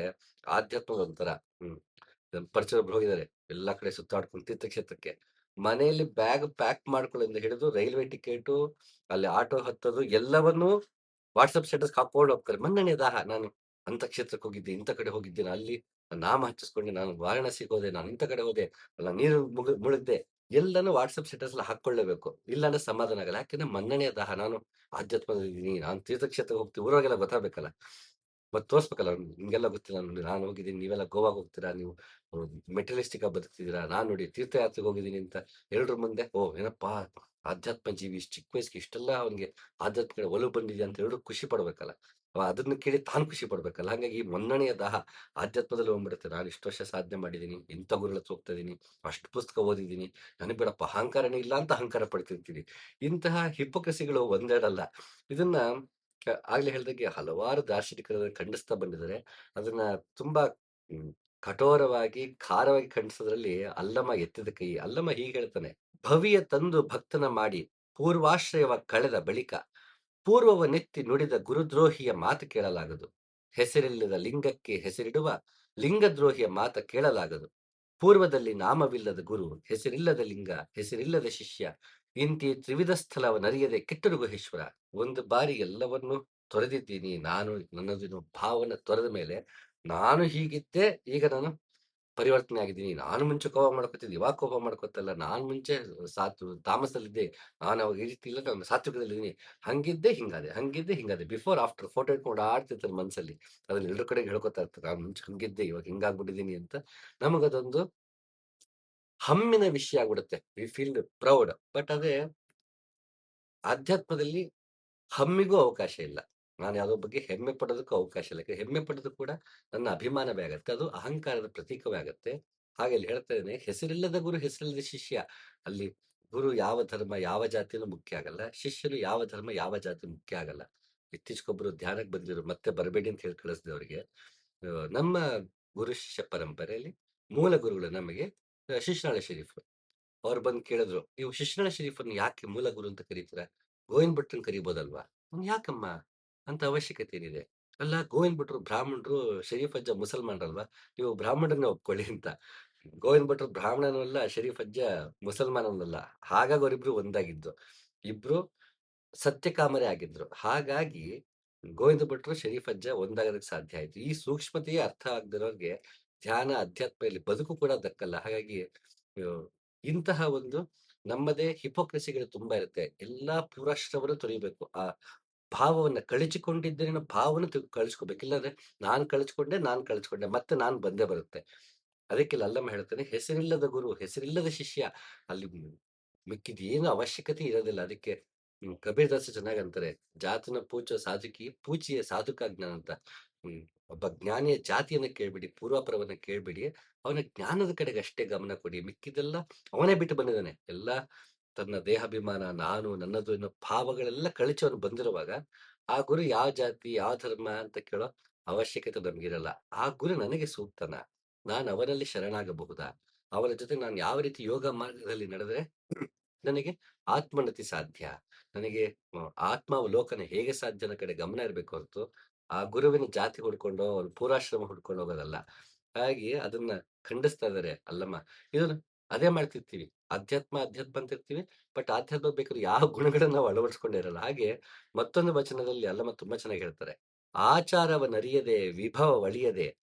ಆಧ್ಯಾತ್ಮದ ಒಂಥರ. ಹ್ಮ್ ನನ್ ಪರಿಚಯ ಒಬ್ರು ಹೋಗಿದ್ದಾರೆ, ಎಲ್ಲಾ ಕಡೆ ಸುತ್ತಾಡ್ಕೊಂಡು ತೀರ್ಥಕ್ಷೇತ್ರಕ್ಕೆ. ಮನೆಯಲ್ಲಿ ಬ್ಯಾಗ್ ಪ್ಯಾಕ್ ಮಾಡ್ಕೊಳ್ಳೋದ್ರಿಂದ ಹಿಡಿದು ರೈಲ್ವೆ ಟಿಕೆಟು, ಅಲ್ಲಿ ಆಟೋ ಹತ್ತೋದು ಎಲ್ಲವನ್ನೂ ವಾಟ್ಸಪ್ ಸ್ಟೇಟಸ್ ಹಾಕೊಂಡು ಹೋಗ್ತಾರೆ. ಮನ್ನಣೆ ದಾಹ. ನಾನು ಅಂತ ಕ್ಷೇತ್ರಕ್ಕೆ ಹೋಗಿದ್ದೆ, ಇಂಥ ಕಡೆ ಹೋಗಿದ್ದೇನೆ, ಅಲ್ಲಿ ನಾಮ ಹಚ್ಚಿಸ್ಕೊಂಡೆ, ನಾನು ವಾರಾಣಸಿಗೆ ಹೋದೆ, ನಾನು ಇಂಥ ಕಡೆ ಹೋದೆ, ಅಲ್ಲ ನೀರು ಮುಳುಗ್ದೆ, ಎಲ್ಲಾನು ವಾಟ್ಸಪ್ ಸ್ಟೇಟಸ್ ಅಲ್ಲಿ ಹಾಕೊಳ್ಳೇಬೇಕು. ಇಲ್ಲ ಅಂದ್ರೆ ಸಮಾಧಾನ ಆಗಲ್ಲ. ಯಾಕಂದ್ರೆ ಮನ್ನಣೆಯ ದಾಹ. ನಾನು ಆಧ್ಯಾತ್ಮದಲ್ಲಿ ನಾನು ತೀರ್ಥಕ್ಷೇತ್ರಕ್ಕೆ ಹೋಗ್ತೀವಿ, ಊರವರೆಗೆಲ್ಲ ಗೊತ್ತಾಗಬೇಕಲ್ಲ, ಮತ್ತೆ ತೋರ್ಸ್ಬೇಕಲ್ಲ ನಿಮ್ಗೆಲ್ಲ ಗೊತ್ತಿಲ್ಲ. ನಾನು ಹೋಗಿದ್ದೀನಿ, ನೀವೆಲ್ಲ ಗೋವಾಗೆ ಹೋಗ್ತೀರಾ, ನೀವು ಮೆಟೀರಿಯಲಿಸ್ಟಿಕ್ ಆಗಿ ಬದುಕ್ತಿದ್ದೀರಾ, ನಾನ್ ನೋಡಿ ತೀರ್ಥಯಾತ್ರೆಗೆ ಹೋಗಿದ್ದೀನಿ ಅಂತ ಎಲ್ರ ಮುಂದೆ, ಓ ಏನಪ್ಪಾ ಆಧ್ಯಾತ್ಮ ಜೀವಿ, ಇಷ್ಟ್ ಚಿಕ್ಕ ವಯಸ್ಸಿಗೆ ಇಷ್ಟೆಲ್ಲ ಅವನಿಗೆ ಆಧ್ಯಾತ್ಮ ಕಡೆ ಒಲವು ಬಂದಿದೆ ಅಂತ ಎಲ್ರು ಖುಷಿ ಪಡ್ಬೇಕಲ್ಲ. ಅವ ಅದನ್ನ ಕೇಳಿ ತಾನು ಖುಷಿ ಪಡ್ಬೇಕಲ್ಲ. ಹಾಗಾಗಿ ಈ ಮನ್ನಣೆಯ ದಾಹ ಆಧ್ಯಾತ್ಮದಲ್ಲಿ ಹೋಗ್ಬಿಡುತ್ತೆ. ನಾನು ಇಷ್ಟು ವರ್ಷ ಸಾಧನೆ ಮಾಡಿದ್ದೀನಿ, ಇಂಥ ಗುರುಗಳ ಹತ್ರ ಹೋಗ್ತಾ ಇದೀನಿ, ಅಷ್ಟು ಪುಸ್ತಕ ಓದಿದ್ದೀನಿ, ನನಗೆ ಬಿಡಪ್ಪ ಅಹಂಕಾರನೇ ಇಲ್ಲ ಅಂತ ಅಹಂಕಾರ ಪಡ್ತಿರ್ತೀವಿ. ಇಂತಹ ಹಿಪೋಕ್ರಸಿಗಳು ಒಂದೆರಡಲ್ಲ. ಇದನ್ನ ಆಗ್ಲೇ ಹೇಳ್ದಾಗೆ ಹಲವಾರು ದಾರ್ಶನಿಕರು ಖಂಡಿಸ್ತಾ ಬಂದಿದ್ದಾರೆ. ಅದನ್ನ ತುಂಬಾ ಹ್ಮ್, ಕಠೋರವಾಗಿ ಖಾರವಾಗಿ ಖಂಡಿಸೋದ್ರಲ್ಲಿ ಅಲ್ಲಮ ಎತ್ತಿದ ಕೈ. ಅಲ್ಲಮ ಹೀಗೆ ಹೇಳ್ತಾನೆ: ಭವಿಯ ತಂದು ಭಕ್ತನ ಮಾಡಿ ಪೂರ್ವಾಶ್ರಯವ ಕಳೆದ ಬಳಿಕ ಪೂರ್ವವನೆತ್ತಿ ನುಡಿದ ಗುರುದ್ರೋಹಿಯ ಮಾತು ಕೇಳಲಾಗದು. ಹೆಸರಿಲ್ಲದ ಲಿಂಗಕ್ಕೆ ಹೆಸರಿಡುವ ಲಿಂಗದ್ರೋಹಿಯ ಮಾತ ಕೇಳಲಾಗದು. ಪೂರ್ವದಲ್ಲಿ ನಾಮವಿಲ್ಲದ ಗುರು, ಹೆಸರಿಲ್ಲದ ಲಿಂಗ, ಹೆಸರಿಲ್ಲದ ಶಿಷ್ಯ, ಇಂತಿ ತ್ರಿವಿಧ ಸ್ಥಳವನರಿಯದೆ ಕೆಟ್ಟರು ಗುಹೇಶ್ವರ. ಒಂದು ಬಾರಿ ಎಲ್ಲವನ್ನೂ ತೊರೆದಿದ್ದೀನಿ ನಾನು, ನನ್ನದೇನು ಭಾವನ ತೊರೆದ ಮೇಲೆ ನಾನು ಹೀಗಿದ್ದೆ, ಈಗ ನಾನು ಪರಿವರ್ತನೆ ಆಗಿದ್ದೀನಿ. ನಾನು ಮುಂಚೆ ಕೋಪ ಮಾಡ್ಕೊತಿದ್ದೆ, ಇವಾಗ ಕೋಪ ಮಾಡ್ಕೊತಲ್ಲ. ನಾನ್ ಮುಂಚೆ ತಾಮಸದಲ್ಲಿದ್ದೆ, ನಾನು ಅವಾಗ ಈ ರೀತಿ ಇಲ್ಲ, ನಾನು ಸಾತ್ವಿಕದಲ್ಲಿದ್ದೀನಿ. ಹಂಗಿದ್ದೆ ಹಿಂಗಾದೆ, ಹಂಗಿದ್ದೆ ಹಿಂಗಾದೆ, ಬಿಫೋರ್ ಆಫ್ಟರ್ ಫೋಟೋ ಇಟ್ಕೊಂಡು ಆಡ್ತಿರ್ತಾರೆ ಮನ್ಸಲ್ಲಿ. ಅದನ್ನ ಎಲ್ರ ಕಡೆಗೆ ಹೇಳ್ಕೊತಾ ಇರ್ತಾರೆ, ನಾನು ಮುಂಚೆ ಹಂಗಿದ್ದೆ, ಇವಾಗ ಹಿಂಗಾಗ್ಬಿಟ್ಟಿದ್ದೀನಿ ಅಂತ. ನಮಗದೊಂದು ಹಮ್ಮಿನ ವಿಷಯ ಆಗ್ಬಿಡುತ್ತೆ. We feel proud. ಬಟ್ ಅದೇ ಆಧ್ಯಾತ್ಮದಲ್ಲಿ ಹಮ್ಮಿಗೂ ಅವಕಾಶ ಇಲ್ಲ. ನಾನು ಯಾವ್ದೋ ಬಗ್ಗೆ ಹೆಮ್ಮೆ ಪಡೋದಕ್ಕೂ ಅವಕಾಶ ಇಲ್ಲ. ಯಾಕಂದ್ರೆ ಹೆಮ್ಮೆ ಪಡೋದು ಕೂಡ ನನ್ನ ಅಭಿಮಾನವೇ ಆಗತ್ತೆ, ಅದು ಅಹಂಕಾರದ ಪ್ರತೀಕವೇ ಆಗತ್ತೆ. ಹಾಗೆ ಅಲ್ಲಿ ಹೇಳ್ತಾ ಇದ್ದೇನೆ, ಹೆಸರಿಲ್ಲದ ಗುರು, ಹೆಸರಿಲ್ಲದ ಶಿಷ್ಯ. ಅಲ್ಲಿ ಗುರು ಯಾವ ಧರ್ಮ ಯಾವ ಜಾತಿನೂ ಮುಖ್ಯ ಆಗಲ್ಲ, ಶಿಷ್ಯನು ಯಾವ ಧರ್ಮ ಯಾವ ಜಾತಿ ಮುಖ್ಯ ಆಗಲ್ಲ. ಇತ್ತೀಚೆಗೊಬ್ರು ಧ್ಯಾನಕ್ಕೆ ಬಂದಿದ್ರು, ಮತ್ತೆ ಬರಬೇಡಿ ಅಂತ ಹೇಳಿ ಕಳಿಸ್ದೆ ಅವರಿಗೆ. ನಮ್ಮ ಗುರು ಶಿಷ್ಯ ಪರಂಪರೆಯಲ್ಲಿ ಮೂಲ ಗುರುಗಳು ನಮಗೆ ಶಿಶುನಾಳ ಶರೀಫ್. ಅವ್ರು ಬಂದು ಕೇಳಿದ್ರು, ನೀವು ಶಿಶುನಾಳ ಶರೀಫನ್ನು ಯಾಕೆ ಮೂಲ ಗುರು ಅಂತ ಕರೀತೀರಾ? ಗೋವಿಂದ ಭಟ್ರನ್ ಕರಿಬೋದಲ್ವಾ? ಯಾಕಮ್ಮ ಅಂತ ಅವಶ್ಯಕತೆ ಏನಿದೆ? ಅಲ್ಲ, ಗೋವಿಂದ ಭಟ್ರು ಬ್ರಾಹ್ಮಣರು, ಶರೀಫ್ ಅಜ್ಜ ಮುಸಲ್ಮಾನರಲ್ವಾ, ನೀವು ಬ್ರಾಹ್ಮಣರನ್ನ ಒಪ್ಕೊಳ್ಳಿ ಅಂತ. ಗೋವಿಂದ ಭಟ್ರು ಬ್ರಾಹ್ಮಣನೂ ಅಲ್ಲ, ಶರೀಫ್ ಅಜ್ಜ ಮುಸಲ್ಮಾನನಲ್ಲ. ಹಾಗಾಗಿ ಅವರಿಬ್ರು ಒಂದಾಗಿದ್ದು. ಇಬ್ರು ಸತ್ಯಕಾಮರೇ ಆಗಿದ್ರು. ಹಾಗಾಗಿ ಗೋವಿಂದ ಭಟ್ರು ಶರೀಫ್ ಅಜ್ಜ ಒಂದಾಗೋದಕ್ಕೆ ಸಾಧ್ಯ ಆಯ್ತು. ಈ ಸೂಕ್ಷ್ಮತೆಯೇ ಅರ್ಥ ಆಗದಿರೋರ್ಗೆ ಧ್ಯಾನ ಅಧ್ಯಾತ್ಮ ಇಲ್ಲಿ ಬದುಕು ಕೂಡ ದಕ್ಕಲ್ಲ. ಹಾಗಾಗಿ ಇಂತಹ ಒಂದು ನಮ್ಮದೇ ಹಿಪೋಕ್ರಸಿಗಳು ತುಂಬಾ ಇರುತ್ತೆ. ಎಲ್ಲಾ ಪೂರ್ವಾಶ್ರವನ್ನು ತೊರಿಬೇಕು. ಆ ಭಾವವನ್ನ ಕಳಚಿಕೊಂಡಿದ್ದೇನೆ ಭಾವನ ಕಳಿಸ್ಕೋಬೇಕು. ಇಲ್ಲಾಂದ್ರೆ ನಾನ್ ಕಳಿಸ್ಕೊಂಡೆ ಮತ್ತೆ ನಾನ್ ಬಂದೇ ಬರುತ್ತೆ. ಅದಕ್ಕೆ ಅಲ್ಲಮ್ಮ ಹೇಳ್ತಾನೆ, ಹೆಸರಿಲ್ಲದ ಗುರು ಹೆಸರಿಲ್ಲದ ಶಿಷ್ಯ ಅಲ್ಲಿ ಮಿಕ್ಕಿದ ಏನು ಅವಶ್ಯಕತೆ ಇರೋದಿಲ್ಲ. ಅದಕ್ಕೆ ಕಬೀರ್ ದಾಸ ಚೆನ್ನಾಗ್ ಅಂತಾರೆ, ಜಾತನ ಪೂಜ ಸಾಧುಕಿ ಪೂಜಿಯ ಸಾಧುಕ ಜ್ಞಾನ ಅಂತ. ಹ್ಮ್ ಒಬ್ಬ ಜ್ಞಾನಿಯ ಜಾತಿಯನ್ನ ಕೇಳ್ಬಿಡಿ, ಪೂರ್ವಾಪರವನ್ನ ಕೇಳ್ಬಿಡಿ, ಅವನ ಜ್ಞಾನದ ಕಡೆಗೆ ಅಷ್ಟೇ ಗಮನ ಕೊಡಿ. ಮಿಕ್ಕಿದೆಲ್ಲ ಅವನೇ ಬಿಟ್ಟು ಬಂದಿದ್ದಾನೆ. ಎಲ್ಲ ತನ್ನ ದೇಹಾಭಿಮಾನ, ನಾನು ನನ್ನದು ಅನ್ನೋ ಭಾವಗಳೆಲ್ಲ ಕಳಚಿ ಅವನು ಬಂದಿರುವಾಗ ಆ ಗುರು ಯಾವ ಜಾತಿ ಯಾವ ಧರ್ಮ ಅಂತ ಕೇಳೋ ಅವಶ್ಯಕತೆ ನಮ್ಗಿರಲ್ಲ. ಆ ಗುರು ನನಗೆ ಸೂಕ್ತನ, ನಾನು ಅವನಲ್ಲಿ ಶರಣಾಗಬಹುದಾ, ಅವರ ಜೊತೆ ನಾನು ಯಾವ ರೀತಿ ಯೋಗ ಮಾರ್ಗದಲ್ಲಿ ನಡೆದ್ರೆ ನನಗೆ ಆತ್ಮೋನ್ನತಿ ಸಾಧ್ಯ, ನನಗೆ ಆತ್ಮಾವಲೋಕನ ಹೇಗೆ ಸಾಧ್ಯ ಅನ್ನೋ ಕಡೆ ಗಮನ ಇರಬೇಕು ಹೊರತು ಆ ಗುರುವಿನ ಜಾತಿ ಹುಡ್ಕೊಂಡು ಅವ್ರ ಪೂರ್ವಾಶ್ರಮ ಹುಡ್ಕೊಂಡು ಹೋಗೋದಲ್ಲ. ಹಾಗೆ ಅದನ್ನ ಖಂಡಿಸ್ತಾ ಇದಾರೆ ಅಲ್ಲಮ್ಮ. ಇದನ್ನ ಅದೇ ಮಾಡ್ತಿರ್ತೀವಿ, ಅಧ್ಯಾತ್ಮ ಅಧ್ಯಾತ್ಮ ಅಂತ ಇರ್ತೀವಿ, ಬಟ್ ಆಧ್ಯಾತ್ಮ ಬೇಕಾದ್ರೆ ಯಾವ ಗುಣಗಳನ್ನ ನಾವು ಅಳವಡಿಸ್ಕೊಂಡಿರಲ್ಲ. ಹಾಗೆ ಮತ್ತೊಂದು ವಚನದಲ್ಲಿ ಅಲ್ಲಮ್ಮ ತುಂಬಾ ಚೆನ್ನಾಗಿ ಹೇಳ್ತಾರೆ, ಆಚಾರವನ್ನರಿಯದೆ ವಿಭವ ಒಳಿಯದೆ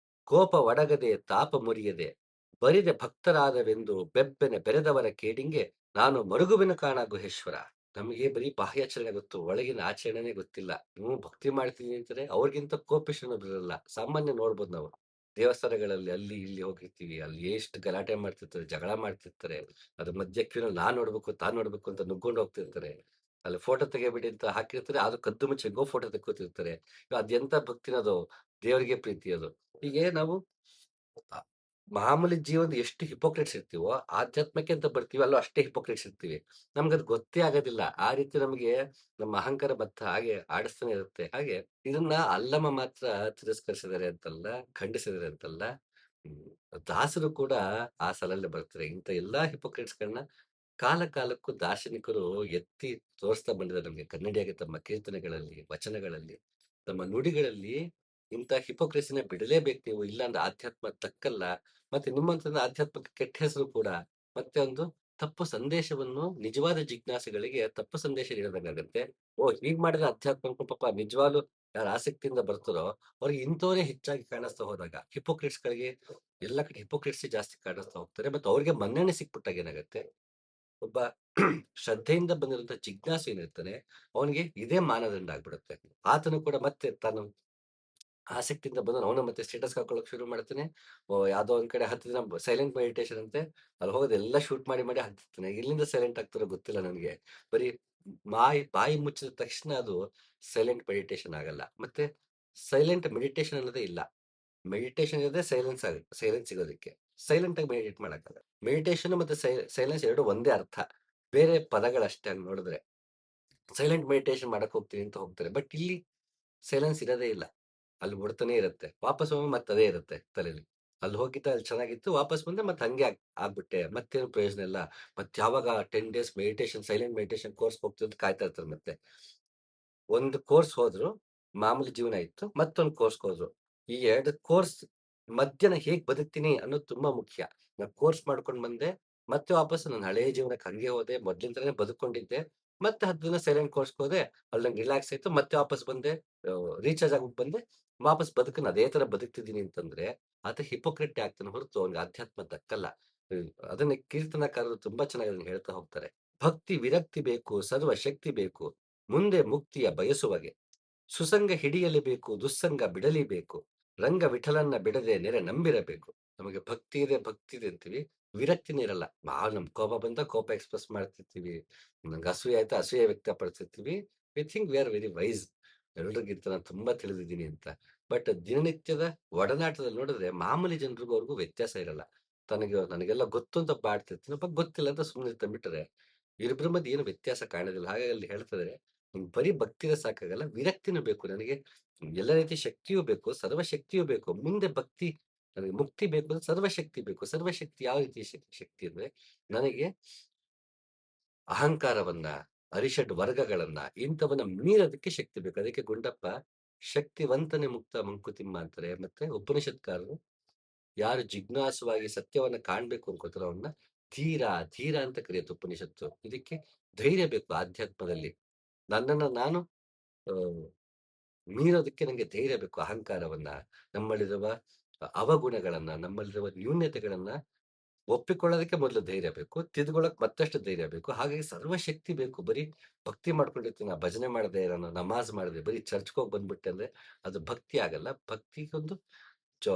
ಕೋಪ ಒಡಗದೆ ತಾಪ ಮುರಿಯದೆ ಬರಿದೆ ಭಕ್ತರಾದವೆಂದು ಬೆಬ್ಬೆನೆ ಬೆರೆದವರ ಕೇಡಿಂಗೆ ನಾನು ಮರುಗುವೆನು ಕಾಣ ಗುಹೇಶ್ವರ. ನಮಗೆ ಬರೀ ಬಾಹ್ಯಾಚರಣೆ ಗೊತ್ತು, ಒಳಗಿನ ಆಚರಣೆನೇ ಗೊತ್ತಿಲ್ಲ. ನೀವು ಭಕ್ತಿ ಮಾಡ್ತೀನಿ ಅಂತಾರೆ, ಅವ್ರಿಗಿಂತ ಕೋಪಿಷ್ಠನು ಬರಲ್ಲ. ಸಾಮಾನ್ಯ ನೋಡ್ಬೋದು ನಾವು ದೇವಸ್ಥಾನಗಳಲ್ಲಿ ಅಲ್ಲಿ ಇಲ್ಲಿ ಹೋಗಿರ್ತೀವಿ, ಅಲ್ಲಿ ಎಷ್ಟು ಗಲಾಟೆ ಮಾಡ್ತಿರ್ತಾರೆ, ಜಗಳ ಮಾಡ್ತಿರ್ತಾರೆ. ಅದ್ರ ಮಧ್ಯೆ ಕ್ಯೂನಲ್ಲಿ ತಾನ್ ನೋಡ್ಬೇಕು ಅಂತ ನುಗ್ಕೊಂಡು ಹೋಗ್ತಿರ್ತಾರೆ. ಅಲ್ಲಿ ಫೋಟೋ ತೆಗಿಬಿಡಿ ಅಂತ ಹಾಕಿರ್ತಾರೆ, ಅದು ಕದ್ದು ಮುಚ್ಚಿ ಗೋ ಫೋಟೋ ತೆಕ್ಕೋತಿರ್ತಾರೆ. ಅದೆಂತ ಭಕ್ತಿನದು, ದೇವರಿಗೆ ಪ್ರೀತಿ ಅದು. ಹೀಗೆ ನಾವು ಅ ಮಾಮೂಲಿ ಜೀವನದ ಎಷ್ಟು ಹಿಪೋಕ್ರೇಟ್ಸ್ ಇರ್ತೀವೋ, ಆಧ್ಯಾತ್ಮಕ್ಕೆ ಅಂತ ಬರ್ತೀವಿ ಅಲ್ಲೂ ಅಷ್ಟೇ ಹಿಪೋಕ್ರೇಟ್ಸ್ ಇರ್ತೀವಿ. ನಮ್ಗದು ಗೊತ್ತೇ ಆಗೋದಿಲ್ಲ. ಆ ರೀತಿ ನಮಗೆ ನಮ್ಮ ಅಹಂಕಾರ ಬತ್ತ ಹಾಗೆ ಆಡಿಸ್ತಾನೆ ಇರುತ್ತೆ. ಹಾಗೆ ಇದನ್ನ ಅಲ್ಲಮ ಮಾತ್ರ ತಿರಸ್ಕರಿಸಿದ್ದಾರೆ ಅಂತಲ್ಲ, ಖಂಡಿಸಿದ್ದಾರೆ ಅಂತಲ್ಲ. ಹ್ಮ್ ದಾಸರು ಕೂಡ ಆ ಸಾಲಲ್ಲೇ ಬರ್ತಾರೆ. ಇಂಥ ಎಲ್ಲಾ ಹಿಪೋಕ್ರೇಟ್ಸ್‌ಗಳನ್ನ ಕಾಲ ಕಾಲಕ್ಕೂ ದಾರ್ಶನಿಕರು ಎತ್ತಿ ತೋರಿಸ್ತಾ ಬಂದಿದ್ದಾರೆ ನಮ್ಗೆ. ಕನ್ನಡಿಯಾಗಿ ತಮ್ಮ ಕೀರ್ತನೆಗಳಲ್ಲಿ, ವಚನಗಳಲ್ಲಿ, ತಮ್ಮ ನುಡಿಗಳಲ್ಲಿ ಇಂಥ ಹಿಪೋಕ್ರೆಸಿನ ಬಿಡಲೇಬೇಕು ನೀವು, ಇಲ್ಲಾಂದ್ರೆ ಆಧ್ಯಾತ್ಮ ತಕ್ಕಲ್ಲ. ಮತ್ತೆ ನಿಮ್ಮಂತ ಆಧ್ಯಾತ್ಮಕ್ಕೆ ಕೆಟ್ಟ ಹೆಸರು ಕೂಡ. ಮತ್ತೆ ಒಂದು ತಪ್ಪು ಸಂದೇಶವನ್ನು ನಿಜವಾದ ಜಿಜ್ಞಾಸುಗಳಿಗೆ ತಪ್ಪು ಸಂದೇಶ ನೀಡದಂಗಾಗತ್ತೆ. ಓ, ಹೀಗ್ ಮಾಡಿದ್ರೆ ಅಧ್ಯಾತ್ಮ ಪಾಪ ನಿಜವಾಗ್ಲೂ ಯಾರು ಆಸಕ್ತಿಯಿಂದ ಬರ್ತಾರೋ ಅವ್ರಿಗೆ ಇಂಥವರೇ ಹೆಚ್ಚಾಗಿ ಕಾಣಿಸ್ತಾ ಹೋದಾಗ, ಹಿಪೋಕ್ರೆಟ್ಸ್ಗಳಿಗೆ ಎಲ್ಲ ಕಡೆ ಹಿಪೋಕ್ರೆಟ್ಸಿ ಜಾಸ್ತಿ ಕಾಣಿಸ್ತಾ ಹೋಗ್ತಾರೆ. ಮತ್ತೆ ಅವ್ರಿಗೆ ಮನ್ನಣೆ ಸಿಕ್ಬಿಟ್ಟಾಗ ಏನಾಗತ್ತೆ, ಒಬ್ಬ ಶ್ರದ್ಧೆಯಿಂದ ಬಂದಿರುವಂತ ಜಿಜ್ಞಾಸು ಏನಿರ್ತಾನೆ ಅವನಿಗೆ ಇದೇ ಮಾನದಂಡ ಆಗ್ಬಿಡುತ್ತೆ. ಆತನು ಕೂಡ ಮತ್ತೆ ತಾನು ಆಸಕ್ತಿಯಿಂದ ಬಂದು ಅವನು ಮತ್ತೆ ಸ್ಟೇಟಸ್ ಹಾಕೊಳ್ಳೋಕೆ ಶುರು ಮಾಡ್ತಾನೆ. ಯಾವ್ದೋ ಒಂದ್ ಕಡೆ 10 ದಿನ ಸೈಲೆಂಟ್ ಮೆಡಿಟೇಷನ್ ಅಂತೆ, ಅಲ್ಲಿ ಹೋಗೋದು ಎಲ್ಲ ಶೂಟ್ ಮಾಡಿ ಮಾಡಿ ಹಾಕ್ತಿರ್ತಾನೆ. ಎಲ್ಲಿಂದ ಸೈಲೆಂಟ್ ಆಗ್ತಾರೋ ಗೊತ್ತಿಲ್ಲ ನನಗೆ. ಬರೀ ಬಾಯಿ ಮುಚ್ಚಿದ ತಕ್ಷಣ ಅದು ಸೈಲೆಂಟ್ ಮೆಡಿಟೇಷನ್ ಆಗಲ್ಲ. ಮತ್ತೆ ಸೈಲೆಂಟ್ ಮೆಡಿಟೇಷನ್ ಅನ್ನೋದೇ ಇಲ್ಲ. ಮೆಡಿಟೇಷನ್ ಇರೋದೇ ಸೈಲೆನ್ಸ್ ಆಗುತ್ತೆ, ಸೈಲೆನ್ಸ್ ಸಿಗೋದಕ್ಕೆ. ಸೈಲೆಂಟ್ ಆಗಿ ಮೆಡಿಟೇಟ್ ಮಾಡಕ್ಕಾಗಲ್ಲ. ಮೆಡಿಟೇಷನ್ ಮತ್ತೆ ಸೈಲೆನ್ಸ್ ಎರಡು ಒಂದೇ ಅರ್ಥ, ಬೇರೆ ಪದಗಳಷ್ಟೇ ಹಂಗ್ ನೋಡಿದ್ರೆ. ಸೈಲೆಂಟ್ ಮೆಡಿಟೇಷನ್ ಮಾಡಕ್ ಹೋಗ್ತೀನಿ ಅಂತ ಹೋಗ್ತಾರೆ, ಬಟ್ ಇಲ್ಲಿ ಸೈಲೆನ್ಸ್ ಇರೋದೇ ಇಲ್ಲ. ಅಲ್ಲಿ ಓಡ್ತಾನೆ ಇರುತ್ತೆ, ವಾಪಸ್ ಹೋಗಿ ಮತ್ತೆ ಅದೇ ಇರುತ್ತೆ ತಲೆಯಲ್ಲಿ. ಅಲ್ಲಿ ಹೋಗಿದ್ದ ಅಲ್ಲಿ ಚೆನ್ನಾಗಿತ್ತು, ವಾಪಸ್ ಬಂದೆ ಮತ್ತೆ ಹಂಗೆ ಆಗ್ಬಿಟ್ಟೆ, ಮತ್ತೇನು ಪ್ರಯೋಜನ ಇಲ್ಲ. ಮತ್ತೆ ಯಾವಾಗ 10 days meditation silent meditation course ಹೋಗ್ತೀವಿ ಅಂತ ಕಾಯ್ತಾ ಇರ್ತಾರೆ. ಮತ್ತೆ ಒಂದು ಕೋರ್ಸ್ ಹೋದ್ರು, ಮಾಮೂಲಿ ಜೀವನ ಇತ್ತು, ಮತ್ತೊಂದು ಕೋರ್ಸ್ ಹೋದ್ರು. ಈ 2 ಕೋರ್ಸ್ ಮಧ್ಯಾಹ್ನ ಹೇಗ್ ಬದುಕ್ತೀನಿ ಅನ್ನೋದು ತುಂಬಾ ಮುಖ್ಯ. ನಾ ಕೋರ್ಸ್ ಮಾಡ್ಕೊಂಡ್ ಬಂದೆ, ಮತ್ತೆ ವಾಪಸ್ ನನ್ನ ಹಳೆಯ ಜೀವನಕ್ಕೆ ಹಂಗೆ ಹೋದೆ, ಮೊದ್ಲಿನ ತರಾನೇ ಬದುಕೊಂಡಿದ್ದೆ. ಮತ್ತೆ 10 ದಿನ ಸೈಲೆಂಟ್ ಕೋರ್ಸ್‌ಗೆ ಹೋದೆ, ಅಲ್ಲಿ ನಂಗೆ ರಿಲ್ಯಾಕ್ಸ್ ಆಯ್ತು, ಮತ್ತೆ ವಾಪಸ್ ಬಂದೆ, ರೀಚಾರ್ಜ್ ಆಗ್ಬಿಟ್ಟು ಬಂದೆ, ವಾಪಸ್ ಬದುಕನ್ನ ಅದೇ ತರ ಬದುಕ್ತಿದ್ದೀನಿ ಅಂತಂದ್ರೆ ಆತ ಹಿಪೋಕ್ರೆಟ್ ಆಗ್ತಾನೆ ಹೊರತು ಅವ್ನಿಗೆ ಅಧ್ಯಾತ್ಮ ದಕ್ಕಲ್ಲ. ಅದನ್ನೇ ಕೀರ್ತನಕಾರರು ತುಂಬಾ ಚೆನ್ನಾಗಿ ಅದನ್ನ ಹೇಳ್ತಾ ಹೋಗ್ತಾರೆ. ಭಕ್ತಿ ವಿರಕ್ತಿ ಬೇಕು, ಸರ್ವ ಶಕ್ತಿ ಬೇಕು, ಮುಂದೆ ಮುಕ್ತಿಯ ಬಯಸುವಗೆ ಸುಸಂಗ ಹಿಡಿಯಲೇಬೇಕು, ದುಸ್ಸಂಗ ಬಿಡಲೇಬೇಕು, ರಂಗ ವಿಠಲನ್ನ ಬಿಡದೆ ನೆರೆ ನಂಬಿರಬೇಕು. ನಮಗೆ ಭಕ್ತಿ ಇದೆ ಅಂತೀವಿ, ವಿರಕ್ತಿನೇ ಇರಲ್ಲ. ನಮ್ ಕೋಪ ಬಂತ ಕೋಪ ಎಕ್ಸ್‌ಪ್ರೆಸ್ ಮಾಡ್ತಿರ್ತೀವಿ, ನಂಗೆ ಅಸೂಯೆ ಆಯ್ತಾ ಅಸೂಯೆ ವ್ಯಕ್ತಪಡಿಸಿರ್ತೀವಿ. We think we are very wise, ಎಲ್ರಿಗಿಂತ ನಾನು ತುಂಬಾ ತಿಳಿದಿದ್ದೀನಿ ಅಂತ. ಬಟ್ ದಿನನಿತ್ಯದ ಒಡನಾಟದಲ್ಲಿ ನೋಡಿದ್ರೆ ಮಾಮೂಲಿ ಜನರಿಗೂ ಅವ್ರಿಗೂ ವ್ಯತ್ಯಾಸ ಇರಲ್ಲ. ನನಗೆಲ್ಲ ಗೊತ್ತು ಅಂತ ಬಾಡ್ತಿರ್ತೀನಿ, ಗೊತ್ತಿಲ್ಲ ಅಂತ ಸುಮ್ಮನೆ ಬಿಟ್ಟರೆ ಇವರಿಬ್ಬರ ಮಧ್ಯೆ ಏನು ವ್ಯತ್ಯಾಸ ಕಾಣೋದಿಲ್ಲ. ಹಾಗಾಗಿ ಅಲ್ಲಿ ಹೇಳ್ತಿದ್ದಾರೆ, ಬರೀ ಭಕ್ತಿನೇ ಸಾಕಾಗಲ್ಲ, ವಿರಕ್ತಿನೂ ಬೇಕು. ನನಗೆ ಎಲ್ಲ ರೀತಿಯ ಶಕ್ತಿಯೂ ಬೇಕು, ಸರ್ವಶಕ್ತಿಯೂ ಬೇಕು. ಮುಂದೆ ಭಕ್ತಿ, ನನಗೆ ಮುಕ್ತಿ ಬೇಕು ಅಂದ್ರೆ ಸರ್ವಶಕ್ತಿ ಬೇಕು. ಸರ್ವಶಕ್ತಿ ಯಾವ ರೀತಿಯ ಶಕ್ತಿ ಅಂದ್ರೆ, ನನಗೆ ಅಹಂಕಾರವನ್ನ, ಅರಿಷಡ್ ವರ್ಗಗಳನ್ನ ಇಂಥವನ್ನ ಮೀರೋದಕ್ಕೆ ಶಕ್ತಿ ಬೇಕು. ಅದಕ್ಕೆ ಗುಂಡಪ್ಪ ಶಕ್ತಿವಂತನೇ ಮುಕ್ತ ಮಂಕುತಿಮ್ಮ ಅಂತಾರೆ. ಮತ್ತೆ ಉಪನಿಷತ್ಕಾರರು ಯಾರು ಜಿಜ್ಞಾಸುವಾಗಿ ಸತ್ಯವನ್ನ ಕಾಣ್ಬೇಕು ಅನ್ಕೋತಾರೋ ಅವನ್ನ ಧೀರ, ಧೀರ ಅಂತ ಕರೆಯುತ್ತೆ ಉಪನಿಷತ್ತು. ಇದಕ್ಕೆ ಧೈರ್ಯ ಬೇಕು ಆಧ್ಯಾತ್ಮದಲ್ಲಿ. ನನ್ನನ್ನ ನಾನು ಆ, ಮೀರೋದಕ್ಕೆ ನಂಗೆ ಧೈರ್ಯ ಬೇಕು. ಅಹಂಕಾರವನ್ನ, ನಮ್ಮಲ್ಲಿರುವ ಅವಗುಣಗಳನ್ನ, ನಮ್ಮಲ್ಲಿರುವ ನ್ಯೂನ್ಯತೆಗಳನ್ನ ಒಪ್ಪಿಕೊಳ್ಳೋದಕ್ಕೆ ಮೊದಲು ಧೈರ್ಯ ಬೇಕು. ತಿದ್ಕೊಳ್ಳೋಕೆ ಮತ್ತಷ್ಟು ಧೈರ್ಯ ಬೇಕು. ಹಾಗಾಗಿ ಸರ್ವಶಕ್ತಿ ಬೇಕು. ಬರೀ ಭಕ್ತಿ ಮಾಡ್ಕೊಂಡಿರ್ತೀನಿ, ನಾ ಭಜನೆ ಮಾಡದೆ, ನಾನು ನಮಾಜ್ ಮಾಡದೆ, ಬರೀ ಚರ್ಚ್ಗೆ ಹೋಗಿ ಬಂದ್ಬಿಟ್ಟೆ ಅಂದ್ರೆ ಅದು ಭಕ್ತಿ ಆಗಲ್ಲ. ಭಕ್ತಿಗೊಂದು ಚ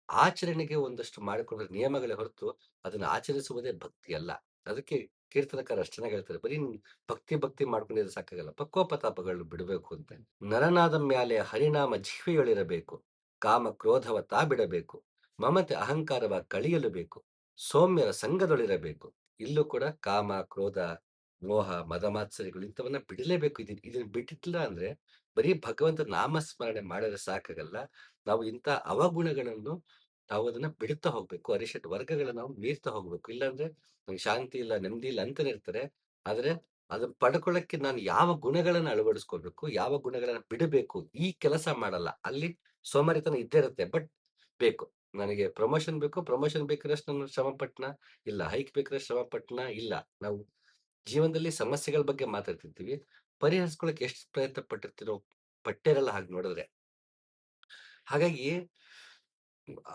ಆಚರಣೆಗೆ ಒಂದಷ್ಟು ಮಾಡಿಕೊಂಡ್ರೆ ನಿಯಮಗಳೇ ಹೊರತು ಅದನ್ನ ಆಚರಿಸುವುದೇ ಭಕ್ತಿ ಅಲ್ಲ. ಅದಕ್ಕೆ ಕೀರ್ತನಕಾರ ಅಷ್ಟು ಚೆನ್ನಾಗಿ ಹೇಳ್ತಾರೆ, ಬರೀ ಭಕ್ತಿ ಭಕ್ತಿ ಮಾಡ್ಕೊಂಡಿದ್ರೆ ಸಾಕಾಗಲ್ಲ, ಪಕ್ವಪತಾಪಗಳನ್ನು ಬಿಡಬೇಕು ಅಂತ. ನರನಾದ ಮ್ಯಾಲೆ ಹರಿನಾಮ ಜೀವಿಯೊಳಿರಬೇಕು, ಕಾಮ ಕ್ರೋಧವ ತಾ ಬಿಡಬೇಕು, ಮಮತೆ ಅಹಂಕಾರವ ಕಳಿಯಲು ಬೇಕು, ಸೌಮ್ಯರ ಸಂಘದೊಳಿರಬೇಕು. ಇಲ್ಲೂ ಕೂಡ ಕಾಮ ಕ್ರೋಧ ಮೋಹ ಮದಮಾತ್ಸರಿಗಳು ಇಂಥವನ್ನ ಬಿಡಲೇಬೇಕು. ಇದನ್ನ ಬಿಟ್ಟಿಲ್ಲ ಅಂದ್ರೆ ಬರೀ ಭಗವಂತ ನಾಮಸ್ಮರಣೆ ಮಾಡಿದ್ರೆ ಸಾಕಾಗಲ್ಲ. ನಾವು ಇಂಥ ಅವಗುಣಗಳನ್ನು ನಾವು ಅದನ್ನ ಬಿಡುತ್ತಾ ಹೋಗ್ಬೇಕು. ಅರಿಷಟ್ ವರ್ಗಗಳನ್ನ ನಾವು ಮೀರ್ತಾ ಹೋಗ್ಬೇಕು. ಇಲ್ಲಾಂದ್ರೆ ನಂಗೆ ಶಾಂತಿ ಇಲ್ಲ, ನೆಮ್ಮದಿ ಇಲ್ಲ ಅಂತಾನೆ ಇರ್ತಾರೆ. ಆದ್ರೆ ಅದನ್ನ ಪಡ್ಕೊಳ್ಳಕ್ಕೆ ನಾನು ಯಾವ ಗುಣಗಳನ್ನ ಅಳವಡಿಸ್ಕೊಳ್ಬೇಕು, ಯಾವ ಗುಣಗಳನ್ನ ಬಿಡಬೇಕು, ಈ ಕೆಲಸ ಮಾಡಲ್ಲ. ಅಲ್ಲಿ ಸೋಮಾರಿತನ ಇದ್ದೇ ಇರುತ್ತೆ. ಬಟ್ ಬೇಕು, ನನಗೆ ಪ್ರಮೋಷನ್ ಬೇಕು, ಪ್ರಮೋಷನ್ ಬೇಕಾದಷ್ಟು ನಾನು ಶ್ರಮ ಪಟ್ನ ಇಲ್ಲ, ಹೈಕ್ ಬೇಕಾದಷ್ಟು ಶ್ರಮ ಪಟ್ನ ಇಲ್ಲ. ನಾವು ಜೀವನದಲ್ಲಿ ಸಮಸ್ಯೆಗಳ ಬಗ್ಗೆ ಮಾತಾಡ್ತಿರ್ತೀವಿ, ಪರಿಹರಿಸ್ಕೊಳಕ್ಕೆ ಎಷ್ಟು ಪ್ರಯತ್ನ ಪಟ್ಟಿರ್ತೀರೋ ಪಟ್ಟಿರಲ್ಲ ಹಾಗೆ ನೋಡಿದ್ರೆ. ಹಾಗಾಗಿ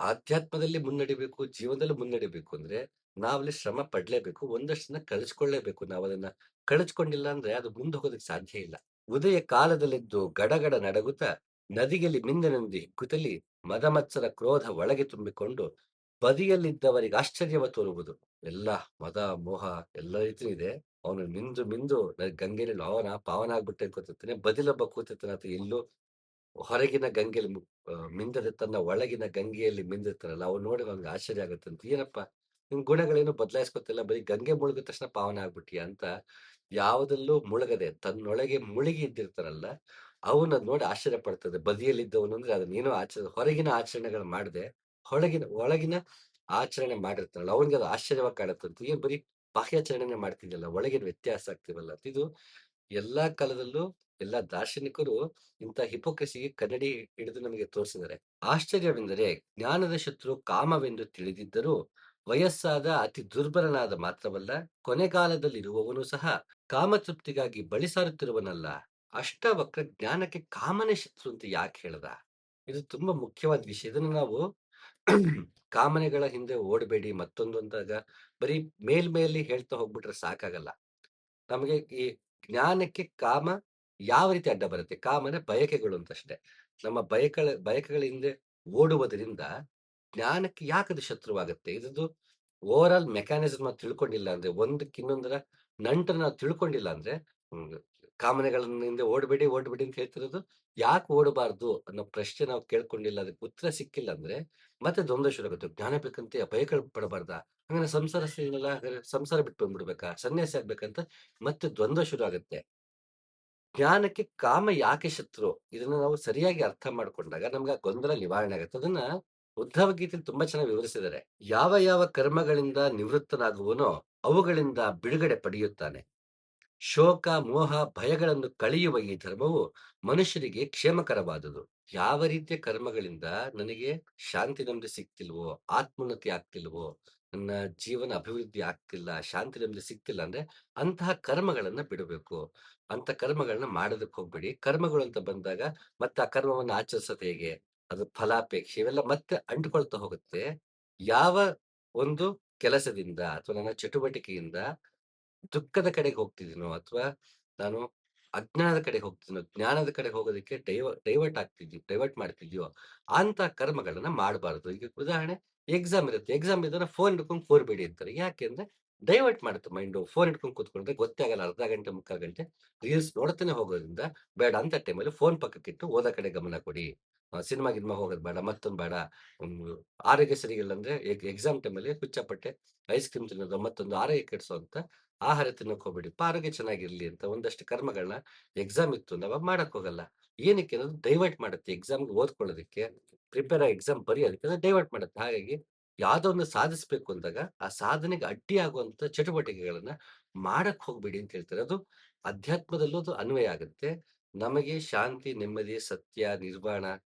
ಆಧ್ಯಾತ್ಮದಲ್ಲಿ ಮುನ್ನಡಿಬೇಕು, ಜೀವನದಲ್ಲಿ ಮುನ್ನಡಿಬೇಕು ಅಂದ್ರೆ ನಾವಲ್ಲಿ ಶ್ರಮ ಪಡ್ಲೇಬೇಕು. ಒಂದಷ್ಟನ್ನ ಕಳಿಸ್ಕೊಳ್ಳೇಬೇಕು. ನಾವು ಅದನ್ನ ಕಳಿಸ್ಕೊಂಡಿಲ್ಲ ಅಂದ್ರೆ ಅದು ಮುಂದೆ ಹೋಗೋದಕ್ಕೆ ಸಾಧ್ಯ ಇಲ್ಲ. ಉದಯ ಕಾಲದಲ್ಲಿದ್ದು ಗಡಗಡ ನಡಗುತ್ತ ನದಿಗೆಲಿ ಮಿಂದೆನೆಂದು ಹಿಗ್ಗುತ್ತಲಿ ಮದಮತ್ಸರ ಕ್ರೋಧ ಒಳಗೆ ತುಂಬಿಕೊಂಡು ಬದಿಯಲ್ಲಿದ್ದವರಿಗೆ ಆಶ್ಚರ್ಯವ ತೋರುವುದು. ಎಲ್ಲ ಮದ ಮೋಹ ಎಲ್ಲ ರೀತಿ ಇದೆ. ಅವನು ಮಿಂದು ಮಿಂದು ಗಂಗೆಲಿ ಅವನ ಪಾವನ ಆಗ್ಬಿಟ್ಟೆ ಅನ್ಕೋತಿರ್ತಾನೆ. ಬದಿಲೊಬ್ಬ ಕೂತಿರ್ತಾನೆ, ಅಥವಾ ಎಲ್ಲೋ ಹೊರಗಿನ ಗಂಗೆಯಲ್ಲಿ ಮಿಂದದೆ ತನ್ನ ಒಳಗಿನ ಗಂಗೆಯಲ್ಲಿ ಮಿಂದಿರ್ತಾನಲ್ಲ, ಅವ್ನು ನೋಡಿ ಅವ್ನಿಗೆ ಆಶ್ಚರ್ಯ ಆಗತ್ತಂತ. ಏನಪ್ಪ ನಿನ್ ಗುಣಗಳೇನು ಬದಲಾಯಿಸ್ಕೊತಿಲ್ಲ, ಬರೀ ಗಂಗೆ ಮುಳುಗಿದ ತಕ್ಷಣ ಪಾವನ ಆಗ್ಬಿಟ್ಟಿಯ ಅಂತ. ಯಾವುದಲ್ಲೂ ಮುಳುಗದೆ ತನ್ನೊಳಗೆ ಮುಳುಗಿ ಇದ್ದಿರ್ತಾರಲ್ಲ, ಅವನ್ನ ನೋಡಿ ಆಶ್ಚರ್ಯ ಪಡ್ತದೆ. ಬದಿಯಲ್ಲಿದ್ದವನು ಅಂದ್ರೆ ಅದನ್ನೇನೋ ಹೊರಗಿನ ಆಚರಣೆಗಳು ಮಾಡದೆ ಒಳಗಿನ ಆಚರಣೆ ಮಾಡಿರ್ತಾರಲ್ಲ, ಅವನಿಗೆ ಅದು ಆಶ್ಚರ್ಯವಾಗಿ ಕಾಣತ್ತಂತ. ಏನ್ ಬರೀ ಬಾಹ್ಯಾಚರಣೆನೆ ಮಾಡ್ತಿದ್ಯಲ್ಲ, ಒಳಗಿನ ವ್ಯತ್ಯಾಸ ಆಗ್ತಿವಲ್ಲ. ಇದು ಎಲ್ಲಾ ಕಾಲದಲ್ಲೂ ಎಲ್ಲಾ ದಾರ್ಶನಿಕರು ಇಂಥ ಹಿಪೋಕ್ರಸಿಗೆ ಕನ್ನಡಿ ಹಿಡಿದು ನಮಗೆ ತೋರಿಸಿದ್ದಾರೆ. ಆಶ್ಚರ್ಯವೆಂದರೆ ಜ್ಞಾನದ ಶತ್ರು ಕಾಮವೆಂದು ತಿಳಿದಿದ್ದರೂ ವಯಸ್ಸಾದ ಅತಿ ದುರ್ಬಲನಾದ ಮಾತ್ರವಲ್ಲ, ಕೊನೆಗಾಲದಲ್ಲಿರುವವನು ಸಹ ಕಾಮತೃಪ್ತಿಗಾಗಿ ಬಳಿ ಸಾರುತ್ತಿರುವನಲ್ಲ. ಅಷ್ಟವಕ್ರ ಜ್ಞಾನಕ್ಕೆ ಕಾಮನೇ ಶತ್ರು ಅಂತ ಯಾಕೆ ಹೇಳ್ದ? ಇದು ತುಂಬಾ ಮುಖ್ಯವಾದ ವಿಷಯ. ಇದನ್ನು ನಾವು ಕಾಮನೆಗಳ ಹಿಂದೆ ಓಡಬೇಡಿ ಮತ್ತೊಂದು ಅಂದಾಗ ಬರೀ ಮೇಲ್ಮೇಲಿ ಹೇಳ್ತಾ ಹೋಗ್ಬಿಟ್ರೆ ಸಾಕಾಗಲ್ಲ. ನಮಗೆ ಈ ಜ್ಞಾನಕ್ಕೆ ಕಾಮ ಯಾವ ರೀತಿ ಅಡ್ಡ ಬರುತ್ತೆ? ಕಾಮನ ಬಯಕೆಗಳು ಅಂತಷ್ಟೇ. ನಮ್ಮ ಬಯಕೆಗಳ ಹಿಂದೆ ಓಡುವುದರಿಂದ ಜ್ಞಾನಕ್ಕೆ ಯಾಕದು ಶತ್ರುವಾಗುತ್ತೆ? ಇದ್ರದ್ದು ಓವರ್ ಆಲ್ ಮೆಕ್ಯಾನಿಸಮ್ ತಿಳ್ಕೊಂಡಿಲ್ಲ ಅಂದ್ರೆ, ಒಂದಕ್ಕೆ ಇನ್ನೊಂದರ ನಂಟನ್ನ ನಾವು ತಿಳ್ಕೊಂಡಿಲ್ಲ ಅಂದ್ರೆ, ಹ್ಮ್, ಕಾಮನೆಗಳನ್ನ ಹಿಂದೆ ಓಡಬೇಡಿ ಓಡಬೇಡಿ ಅಂತ ಹೇಳ್ತಿರೋದು ಯಾಕೆ ಓಡಬಾರ್ದು ಅನ್ನೋ ಪ್ರಶ್ನೆ ನಾವು ಕೇಳ್ಕೊಂಡಿಲ್ಲ, ಅದಕ್ಕೆ ಉತ್ತರ ಸಿಕ್ಕಿಲ್ಲ ಅಂದ್ರೆ ಮತ್ತೆ ದ್ವಂದ್ವ ಶುರು ಆಗುತ್ತೆ. ಜ್ಞಾನ ಬೇಕಂತೆ ಭಯಗಳು ಪಡಬಾರ್ದ? ಹಂಗಾರೆ ಸಂಸಾರ ಸಿಗಲ್ಲ, ಹಾಗಾದ್ರೆ ಸಂಸಾರ ಬಿಟ್ಟು ಬಂದ್ಬಿಡ್ಬೇಕಾ, ಸನ್ಯಾಸಿ ಆಗ್ಬೇಕಂತ ಮತ್ತೆ ದ್ವಂದ್ವ ಶುರು ಆಗುತ್ತೆ. ಜ್ಞಾನಕ್ಕೆ ಕಾಮ ಯಾಕೆ ಶತ್ರು? ಇದನ್ನ ನಾವು ಸರಿಯಾಗಿ ಅರ್ಥ ಮಾಡ್ಕೊಂಡಾಗ ನಮ್ಗೆ ಆ ಗೊಂದಲ ನಿವಾರಣೆ ಆಗುತ್ತೆ. ಅದನ್ನ ಉದ್ಧವ ಗೀತೆಯಲ್ಲಿ ತುಂಬಾ ಚೆನ್ನಾಗಿ ವಿವರಿಸಿದ್ದಾರೆ. ಯಾವ ಯಾವ ಕರ್ಮಗಳಿಂದ ನಿವೃತ್ತನಾಗುವನೋ ಅವುಗಳಿಂದ ಬಿಡುಗಡೆ ಪಡೆಯುತ್ತಾನೆ. ಶೋಕ ಮೋಹ ಭಯಗಳನ್ನು ಕಳೆಯುವ ಈ ಧರ್ಮವು ಮನುಷ್ಯರಿಗೆ ಕ್ಷೇಮಕರವಾದುದು. ಯಾವ ರೀತಿಯ ಕರ್ಮಗಳಿಂದ ನನಗೆ ಶಾಂತಿ ನೆಮ್ಮದಿ ಸಿಗ್ತಿಲ್ವೋ, ಆತ್ಮೋನ್ನತಿ ಆಗ್ತಿಲ್ವೋ, ನನ್ನ ಜೀವನ ಅಭಿವೃದ್ಧಿ ಆಗ್ತಿಲ್ಲ, ಶಾಂತಿ ನೆಮ್ಮದಿ ಸಿಗ್ತಿಲ್ಲ ಅಂದ್ರೆ ಅಂತಹ ಕರ್ಮಗಳನ್ನ ಬಿಡಬೇಕು. ಅಂತ ಕರ್ಮಗಳನ್ನ ಮಾಡೋದಕ್ಕೆ ಹೋಗ್ಬೇಡಿ. ಕರ್ಮಗಳು ಅಂತ ಬಂದಾಗ ಮತ್ತೆ ಆ ಕರ್ಮವನ್ನ ಆಚರಿಸೋದು ಹೇಗೆ? ಅದು ಫಲಾಪೇಕ್ಷೆ, ಇವೆಲ್ಲ ಮತ್ತೆ ಅಂಟ್ಕೊಳ್ತಾ ಹೋಗುತ್ತೆ. ಯಾವ ಒಂದು ಕೆಲಸದಿಂದ ಅಥವಾ ನನ್ನ ಚಟುವಟಿಕೆಯಿಂದ ದುಃಖದ ಕಡೆಗೆ ಹೋಗ್ತಿದ್ದೀನೋ, ಅಥವಾ ನಾನು ಅಜ್ಞಾನದ ಕಡೆಗೆ ಹೋಗ್ತಿದ್ದೀನೋ, ಜ್ಞಾನದ ಕಡೆಗೆ ಹೋಗೋದಕ್ಕೆ ಡೈವರ್ಟ್ ಮಾಡ್ತಿದ್ಯೋ ಅಂತ ಕರ್ಮಗಳನ್ನ ಮಾಡಬಾರದು. ಈಗ ಉದಾಹರಣೆ, ಎಕ್ಸಾಮ್ ಇರುತ್ತೆ. ಎಕ್ಸಾಮ್ ಇದ್ರೆ ಫೋನ್ ಹಿಡ್ಕೊಂಡು ಕೂರ್ಬೇಡಿ ಅಂತಾರೆ. ಯಾಕೆ ಅಂದ್ರೆ ಡೈವರ್ಟ್ ಮಾಡುತ್ತೆ ಮೈಂಡು. ಫೋನ್ ಹಿಡ್ಕೊಂಡು ಕೂತ್ಕೊಂಡ್ರೆ ಗೊತ್ತೇ ಆಗಲ್ಲ, ಅರ್ಧ ಗಂಟೆ ಮುಕ್ಕಾಲು ಗಂಟೆ ರೀಲ್ಸ್ ನೋಡ್ತಾನೆ ಹೋಗೋದ್ರಿಂದ ಬೇಡ. ಅಂತ ಟೈಮಲ್ಲಿ ಫೋನ್ ಪಕ್ಕಕ್ಕಿಟ್ಟು ಓದೋ ಕಡೆ ಗಮನ ಕೊಡಿ. ಸಿನಿಮಾ ಗಿನ್ಮಾ ಹೋಗೋದು ಬೇಡ, ಮತ್ತೊಂದು ಬೇಡ. ಹ್ಮ್, ಆರೋಗ್ಯ ಸರಿಗಿಲ್ಲ ಅಂದ್ರೆ ಎಕ್ಸಾಮ್ ಟೈಮಲ್ಲಿ ಹುಚ್ಚಪಟ್ಟೆ ಐಸ್ ಕ್ರೀಮ್ ತಿನ್ನೋದು, ಮತ್ತೊಂದು ಆರೋಗ್ಯ ಕೆಡಿಸೋ ಅಂತ ಆಹಾರ ತಿನ್ನಕ್ ಹೋಗ್ಬೇಡಿ, ಆರೋಗ್ಯ ಚೆನ್ನಾಗಿರ್ಲಿ ಅಂತ ಒಂದಷ್ಟು ಕರ್ಮಗಳನ್ನ ಎಕ್ಸಾಮ್ ಇತ್ತು ನಾವ್ ಮಾಡಕ್ ಹೋಗಲ್ಲ. ಏನಕ್ಕೆ ಅನ್ನೋದು ಡೈವರ್ಟ್ ಮಾಡುತ್ತೆ. ಎಕ್ಸಾಮ್‌ಗೆ ಓದ್ಕೊಳ್ಳೋದಕ್ಕೆ, ಪ್ರಿಪೇರ್ ಆಗಿ ಎಕ್ಸಾಮ್ ಬರೆಯೋದಕ್ಕೆ ಅದು ಡೈವರ್ಟ್ ಮಾಡುತ್ತೆ. ಹಾಗಾಗಿ ಯಾವ್ದೋ ಒಂದು ಸಾಧಿಸ್ಬೇಕು ಅಂದಾಗ, ಆ ಸಾಧನೆಗೆ ಅಡ್ಡಿ ಆಗುವಂತ ಚಟುವಟಿಕೆಗಳನ್ನ ಮಾಡಕ್ ಹೋಗ್ಬೇಡಿ ಅಂತ ಹೇಳ್ತಾರೆ. ಅದು ಅಧ್ಯಾತ್ಮದಲ್ಲೂ ಅದು ಅನ್ವಯ ಆಗುತ್ತೆ. ನಮಗೆ ಶಾಂತಿ, ನೆಮ್ಮದಿ, ಸತ್ಯ, ನಿರ್ವಾಣ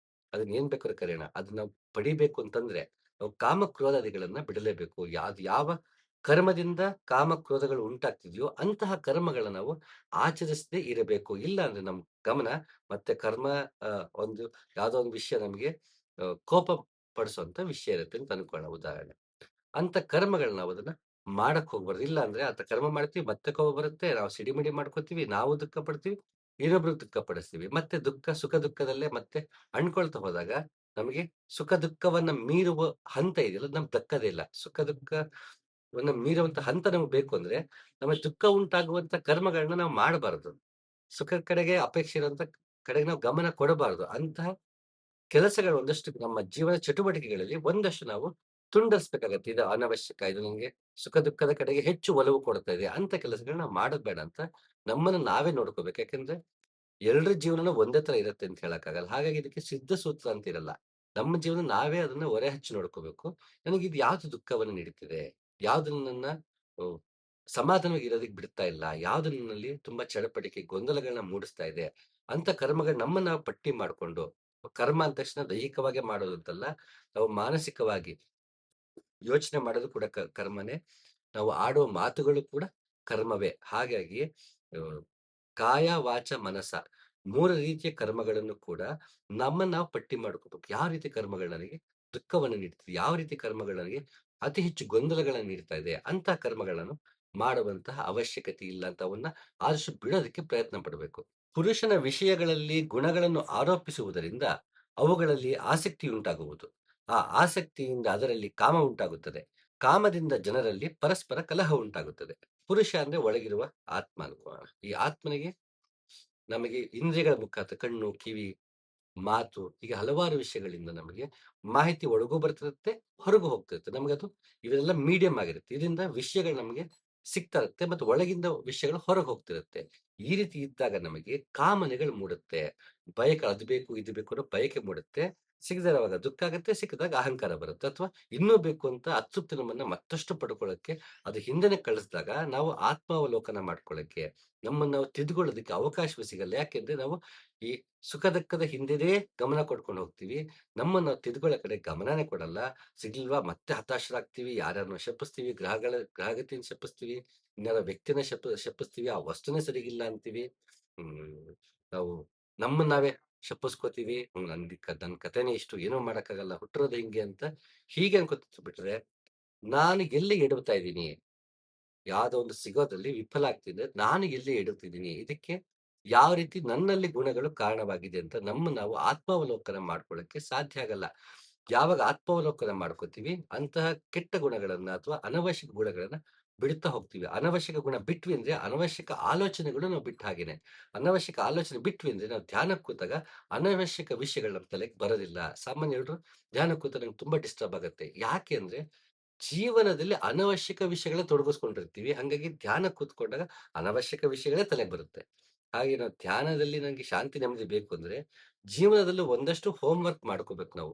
ಅದನ್ನ ಏನ್ ಬೇಕಾದ್ರೂ ಕರೆಯೋಣ. ಅದನ್ನ ನಾವು ಪಡಿಬೇಕು ಅಂತಂದ್ರೆ, ನಾವು ಕಾಮ ಕ್ರೋಧಾದಿಗಳನ್ನ ಬಿಡಲೇಬೇಕು. ಯಾವ ಕರ್ಮದಿಂದ ಕಾಮ ಕ್ರೋಧಗಳು ಉಂಟಾಗ್ತಿದೆಯೋ ಅಂತಹ ಕರ್ಮಗಳನ್ನ ನಾವು ಆಚರಿಸದೇ ಇರಬೇಕು. ಇಲ್ಲ ಅಂದ್ರೆ ನಮ್ ಗಮನ ಮತ್ತೆ ಕರ್ಮ ಒಂದು ಯಾವ್ದೋ ಒಂದು ವಿಷಯ ನಮಗೆ ಕೋಪ ಪಡಿಸುವಂತ ವಿಷಯ ಇರುತ್ತೆ ಅಂತ ಅನ್ಕೊಳ್ಳೋಣ ಉದಾಹರಣೆ. ಅಂತ ಕರ್ಮಗಳನ್ನ ನಾವು ಅದನ್ನ ಮಾಡಕ್ ಹೋಗ್ಬಾರ್ದು. ಇಲ್ಲ ಅಂದ್ರೆ ಅಂತ ಕರ್ಮ ಮಾಡ್ತೀವಿ, ಮತ್ತೆ ಕೋಪ ಬರುತ್ತೆ, ನಾವು ಸಿಡಿಮಿಡಿ ಮಾಡ್ಕೋತೀವಿ, ನಾವು ದುಃಖ ಪಡ್ತೀವಿ, ಇನ್ನೊಬ್ರಿಗೆ ದುಃಖ ಪಡಿಸ್ತೀವಿ. ಮತ್ತೆ ಸುಖ ದುಃಖದಲ್ಲೇ ಮತ್ತೆ ಅಂಡ್ಕೊಳ್ತಾ ಹೋದಾಗ ನಮಗೆ ಸುಖ ದುಃಖವನ್ನ ಮೀರುವ ಹಂತ ಇದೆಯಲ್ಲ, ಅದು ನಮ್ಗೆ ದಕ್ಕದೇ ಇಲ್ಲ. ಸುಖ ದುಃಖವನ್ನ ಮೀರುವಂತ ಹಂತ ನಮ್ಗೆ ಬೇಕು ಅಂದ್ರೆ, ನಮಗೆ ದುಃಖ ಉಂಟಾಗುವಂತ ಕರ್ಮಗಳನ್ನ ನಾವು ಮಾಡಬಾರದು. ಸುಖದ ಕಡೆಗೆ ಅಪೇಕ್ಷೆ ಇರುವಂತ ಕಡೆಗೆ ನಾವು ಗಮನ ಕೊಡಬಾರದು. ಅಂತಹ ಕೆಲಸಗಳು ಒಂದಷ್ಟು ನಮ್ಮ ಜೀವನ ಚಟುವಟಿಕೆಗಳಲ್ಲಿ ಒಂದಷ್ಟು ನಾವು ತುಂಡರಿಸಬೇಕಾಗತ್ತೆ. ಇದು ಅನವಶ್ಯಕ. ಇದು ನಮ್ಗೆ ಸುಖ ದುಃಖದ ಕಡೆಗೆ ಹೆಚ್ಚು ಒಲವು ಕೊಡ್ತಾ ಇದೆ. ಅಂತ ಕೆಲಸಗಳನ್ನ ನಾವು ಮಾಡೋದ್ ಬೇಡ ಅಂತ ನಮ್ಮನ್ನ ನಾವೇ ನೋಡ್ಕೋಬೇಕು. ಯಾಕಂದ್ರೆ ಎಲ್ರ ಜೀವನನೂ ಒಂದೇ ತರ ಇರುತ್ತೆ ಅಂತ ಹೇಳಕ್ಕಾಗಲ್ಲ. ಹಾಗಾಗಿ ಇದಕ್ಕೆ ಸಿದ್ಧ ಸೂತ್ರ ಅಂತ ಇರಲ್ಲ. ನಮ್ಮ ಜೀವನ ನಾವೇ ಅದನ್ನ ಒರೆ ಹಚ್ಚಿ ನೋಡ್ಕೋಬೇಕು. ನನಗೆ ಇದು ಯಾವ್ದು ದುಃಖವನ್ನು ನೀಡುತ್ತಿದೆ? ಯಾವ್ದು ನನ್ನನ್ನ ಅ ಸಮಾಧಾನವಾಗಿ ಇರೋದಕ್ಕೆ ಬಿಡ್ತಾ ಇಲ್ಲ? ಯಾವ್ದು ನನ್ನಲ್ಲಿ ತುಂಬಾ ಚಡಪಡಿಕೆ, ಗೊಂದಲಗಳನ್ನ ಮೂಡಿಸ್ತಾ ಇದೆ? ಅಂತ ಕರ್ಮಗಳು ನಮ್ಮನ್ನ ನಾವು ಪಟ್ಟಿ ಮಾಡ್ಕೊಂಡು, ಕರ್ಮ ಅಂದ ತಕ್ಷಣ ದೈಹಿಕವಾಗೇ ಮಾಡೋದು ಅಂತಲ್ಲ, ನಾವು ಮಾನಸಿಕವಾಗಿ ಯೋಚನೆ ಮಾಡೋದು ಕೂಡ ಕರ್ಮನೇ. ನಾವು ಆಡುವ ಮಾತುಗಳು ಕೂಡ ಕರ್ಮವೇ. ಹಾಗಾಗಿ ಅ ಕಾಯ, ವಾಚ, ಮನಸ 3 ರೀತಿಯ ಕರ್ಮಗಳನ್ನು ಕೂಡ ನಮ್ಮನ್ನ ನಾವು ಪಟ್ಟಿ ಮಾಡ್ಕೋಬೇಕು. ಯಾವ ರೀತಿ ಕರ್ಮಗಳು ನನಗೆ ದುಃಖವನ್ನು ನೀಡ್ತಿದೆ? ಯಾವ ರೀತಿ ಕರ್ಮಗಳು ನನಗೆ ಅತಿ ಹೆಚ್ಚು ಗೊಂದಲಗಳನ್ನು ನೀಡ್ತಾ ಇದೆ? ಅಂತಹ ಕರ್ಮಗಳನ್ನು ಮಾಡುವಂತಹ ಅವಶ್ಯಕತೆ ಇಲ್ಲ ಅಂತ ಅವನ್ನ ಆದಷ್ಟು ಬಿಡೋದಕ್ಕೆ ಪ್ರಯತ್ನ ಪಡಬೇಕು. ಪುರುಷನ ವಿಷಯಗಳಲ್ಲಿ ಗುಣಗಳನ್ನು ಆರೋಪಿಸುವುದರಿಂದ ಅವುಗಳಲ್ಲಿ ಆಸಕ್ತಿ ಉಂಟಾಗುವುದು. ಆ ಆಸಕ್ತಿಯಿಂದ ಅದರಲ್ಲಿ ಕಾಮ ಉಂಟಾಗುತ್ತದೆ. ಕಾಮದಿಂದ ಜನರಲ್ಲಿ ಪರಸ್ಪರ ಕಲಹ ಉಂಟಾಗುತ್ತದೆ. ಪುರುಷ ಅಂದ್ರೆ ಒಳಗಿರುವ ಆತ್ಮ ಅನ್ಕೋಣ. ಈ ಆತ್ಮನಿಗೆ ನಮಗೆ ಇಂದ್ರಿಯಗಳ ಮುಖಾಂತರ ಕಣ್ಣು, ಕಿವಿ, ಮಾತು ಹೀಗೆ ಹಲವಾರು ವಿಷಯಗಳಿಂದ ನಮಗೆ ಮಾಹಿತಿ ಒಳಗೂ ಬರ್ತಿರುತ್ತೆ, ಹೊರಗೂ ಹೋಗ್ತಿರುತ್ತೆ. ನಮಗದು ಇವೆಲ್ಲ ಮೀಡಿಯಂ ಆಗಿರುತ್ತೆ. ಇದರಿಂದ ವಿಷಯಗಳು ನಮಗೆ ಸಿಗ್ತಾ ಇರುತ್ತೆ ಮತ್ತು ಒಳಗಿಂದ ವಿಷಯಗಳು ಹೊರಗೆ ಹೋಗ್ತಿರುತ್ತೆ. ಈ ರೀತಿ ಇದ್ದಾಗ ನಮಗೆ ಕಾಮನೆಗಳು ಮೂಡುತ್ತೆ. ಬಯಕೆ ಅದು ಬೇಕು, ಇದು ಬೇಕು ಅನ್ನೋ ಬಯಕೆ ಮೂಡುತ್ತೆ. ಸಿಗದೇ ಇರುವಾಗ ದುಃಖ ಆಗುತ್ತೆ, ಸಿಕ್ಕಿದಾಗ ಅಹಂಕಾರ ಬರುತ್ತೆ. ಅಥವಾ ಇನ್ನೂ ಬೇಕು ಅಂತ ಅತೃಪ್ತಿ ನಮ್ಮನ್ನ ಮತ್ತಷ್ಟು ಪಡ್ಕೊಳ್ಳಕ್ಕೆ ಅದು ಹಿಂದೆನೆ ಕಳಿಸಿದಾಗ ನಾವು ಆತ್ಮಾವಲೋಕನ ಮಾಡ್ಕೊಳ್ಳಕ್ಕೆ, ನಮ್ಮನ್ನ ನಾವು ತಿದ್ದುಕೊಳ್ಳೋದಕ್ಕೆ ಅವಕಾಶವೇ ಸಿಗಲ್ಲ. ಯಾಕೆಂದ್ರೆ ನಾವು ಈ ಸುಖ ದುಃಖದ ಹಿಂದೆನೇ ಗಮನ ಕೊಟ್ಕೊಂಡು ಹೋಗ್ತೀವಿ. ನಮ್ಮನ್ನ ನಾವು ತಿದ್ದುಕೊಳ್ಳೋ ಕಡೆ ಗಮನನೇ ಕೊಡಲ್ಲ. ಸಿಗ್ಲಿಲ್ವಾ ಮತ್ತೆ ಹತಾಶರಾಗ್ತೀವಿ. ಯಾರ್ಯಾರನೋ ಶಪಿಸ್ತೀವಿ. ಗ್ರಹಗತಿನ ಶಪಿಸ್ತೀವಿ. ಇನ್ಯಾರೋ ವ್ಯಕ್ತಿನ ಶಪಿಸ್ತೀವಿ. ಆ ವಸ್ತುನೇ ಸರಿಗಿಲ್ಲ ಅಂತೀವಿ. ಹ್ಮ್. ನಾವು ನಮ್ಮನ್ನ ನಾವೇ ಶಪಿಸ್ಕೋತೀವಿ. ನನ್ ಕಥೆನೇ ಇಷ್ಟು ಏನೂ ಮಾಡಕ್ಕಾಗಲ್ಲ. ಹುಟ್ಟಿರೋದು ಹಿಂಗೆ ಅಂತ ಹೀಗೆ ಅನ್ಕೋತ ಬಿಟ್ರೆ, ನಾನು ಎಲ್ಲಿ ಎಡವ್ತಾ ಇದ್ದೀನಿ? ಯಾವ್ದೋ ಒಂದು ಸಿಗೋದ್ರಲ್ಲಿ ವಿಫಲ ಆಗ್ತಿದೆ. ನಾನು ಎಲ್ಲಿ ಎಡುತ್ತಿದ್ದೀನಿ? ಇದಕ್ಕೆ ಯಾವ ರೀತಿ ನನ್ನಲ್ಲಿ ಗುಣಗಳು ಕಾರಣವಾಗಿದೆ ಅಂತ ನಾವು ಆತ್ಮಾವಲೋಕನ ಮಾಡ್ಕೊಳ್ಳಕ್ಕೆ ಸಾಧ್ಯ ಆಗಲ್ಲ. ಯಾವಾಗ ಆತ್ಮಾವಲೋಕನ ಮಾಡ್ಕೋತೀವಿ, ಅಂತಹ ಕೆಟ್ಟ ಗುಣಗಳನ್ನ ಅಥವಾ ಅನವಶ್ಯಕ ಗುಣಗಳನ್ನ ಬಿಡ್ತಾ ಹೋಗ್ತೀವಿ. ಅನವಶ್ಯಕ ಗುಣ ಬಿಟ್ವಿ ಅಂದ್ರೆ ಅನವಶ್ಯಕ ಆಲೋಚನೆಗಳು ನಾವು ಬಿಟ್ಟ ಹಾಗೇನೆ. ಅನವಶ್ಯಕ ಆಲೋಚನೆ ಬಿಟ್ವಿ ಅಂದ್ರೆ ನಾವು ಧ್ಯಾನಕ್ಕೆ ಕೂತಾಗ ಅನವಶ್ಯಕ ವಿಷಯಗಳು ನಮ್ಮ ತಲೆಗೆ ಬರೋದಿಲ್ಲ. ಸಾಮಾನ್ಯ ಎಲ್ರು ಧ್ಯಾನಕ್ಕೆ ಕೂತಾಗ ನಂಗೆ ತುಂಬಾ ಡಿಸ್ಟರ್ಬ್ ಆಗುತ್ತೆ. ಯಾಕೆ ಅಂದ್ರೆ ಜೀವನದಲ್ಲಿ ಅನವಶ್ಯಕ ವಿಷಯಗಳೇ ತೊಡಗಿಸ್ಕೊಂಡಿರ್ತೀವಿ. ಹಂಗಾಗಿ ಧ್ಯಾನ ಕೂತ್ಕೊಂಡಾಗ ಅನವಶ್ಯಕ ವಿಷಯಗಳೇ ತಲೆಗೆ ಬರುತ್ತೆ. ಹಾಗೆ ನಾವು ಧ್ಯಾನದಲ್ಲಿ ನಂಗೆ ಶಾಂತಿ ನೆಮ್ಮದಿ ಬೇಕು ಅಂದ್ರೆ, ಜೀವನದಲ್ಲೂ ಒಂದಷ್ಟು ಹೋಮ್ ವರ್ಕ್ ಮಾಡ್ಕೋಬೇಕು ನಾವು.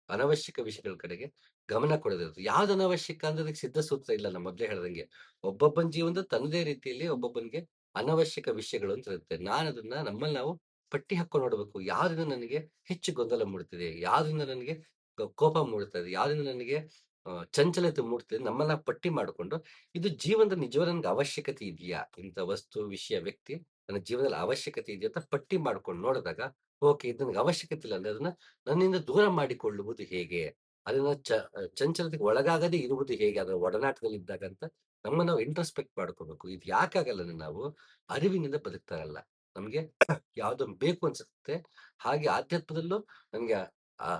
ಅನವಶ್ಯಕ ವಿಷಯಗಳ ಕಡೆಗೆ ಗಮನ ಕೊಡದಿರೋದು. ಯಾವ್ದು ಅನವಶ್ಯಕ ಅಂದ್ರೆ ಅದಕ್ಕೆ ಸಿದ್ಧ ಸೂತ್ರ ಇಲ್ಲ ನಾನು ಮೊದ್ಲೇ ಹೇಳ್ದಂಗೆ. ಒಬ್ಬೊಬ್ಬನ ಜೀವನದ ತನ್ನದೇ ರೀತಿಯಲ್ಲಿ ಒಬ್ಬೊಬ್ಬನಿಗೆ ಅನವಶ್ಯಕ ವಿಷಯಗಳು ಅಂತ ಇರುತ್ತೆ. ನಾನದನ್ನ ನಮ್ಮಲ್ಲಿ ನಾವು ಪಟ್ಟಿ ಹಾಕೊಂಡು ನೋಡ್ಬೇಕು. ಯಾವ್ದ್ರಿಂದ ನನಗೆ ಹೆಚ್ಚು ಗೊಂದಲ ಮೂಡ್ತಿದೆ? ಯಾವ್ದ್ರಿಂದ ನನಗೆ ಕೋಪ ಮೂಡ್ತಾ ಇದೆ? ಯಾವ್ದ್ರಿಂದ ನನಗೆ ಚಂಚಲತೆ ಮೂಡ್ತಿದೆ? ನಮ್ಮನ್ನ ಪಟ್ಟಿ ಮಾಡ್ಕೊಂಡು, ಇದು ಜೀವನದ ನಿಜವಾದ ನನ್ಗೆ ಅವಶ್ಯಕತೆ ಇದೆಯಾ? ಇಂಥ ವಸ್ತು, ವಿಷಯ, ವ್ಯಕ್ತಿ ನನ್ನ ಜೀವನದಲ್ಲಿ ಅವಶ್ಯಕತೆ ಇದೆಯಾ ಅಂತ ಪಟ್ಟಿ ಮಾಡ್ಕೊಂಡು ನೋಡಿದಾಗ, ಓಕೆ ಇದು ನನಗೆ ಅವಶ್ಯಕತೆ ಇಲ್ಲ ಅಂದ್ರೆ ಅದನ್ನ ನನ್ನಿಂದ ದೂರ ಮಾಡಿಕೊಳ್ಳುವುದು ಹೇಗೆ? ಅದನ್ನ ಚಂಚಲತೆಗೆ ಒಳಗಾಗದೇ ಇರುವುದು ಹೇಗೆ? ಅದರ ಒಡನಾಟದಲ್ಲಿ ಇದ್ದಾಗ ಅಂತ ನಮ್ಮನ್ನ ನಾವು ಇಂಟ್ರಸ್ಪೆಕ್ಟ್ ಮಾಡ್ಕೋಬೇಕು. ಇದು ಯಾಕಾಗಲ್ಲ ಅಂದ್ರೆ ನಾವು ಅರಿವಿನಿಂದ ಬದುಕ್ತಾ ಇರಲ್ಲ. ನಮ್ಗೆ ಯಾವ್ದೋ ಬೇಕು ಅನ್ಸುತ್ತೆ. ಹಾಗೆ ಆಧ್ಯಾತ್ಮದಲ್ಲೂ ನಮ್ಗೆ ಆ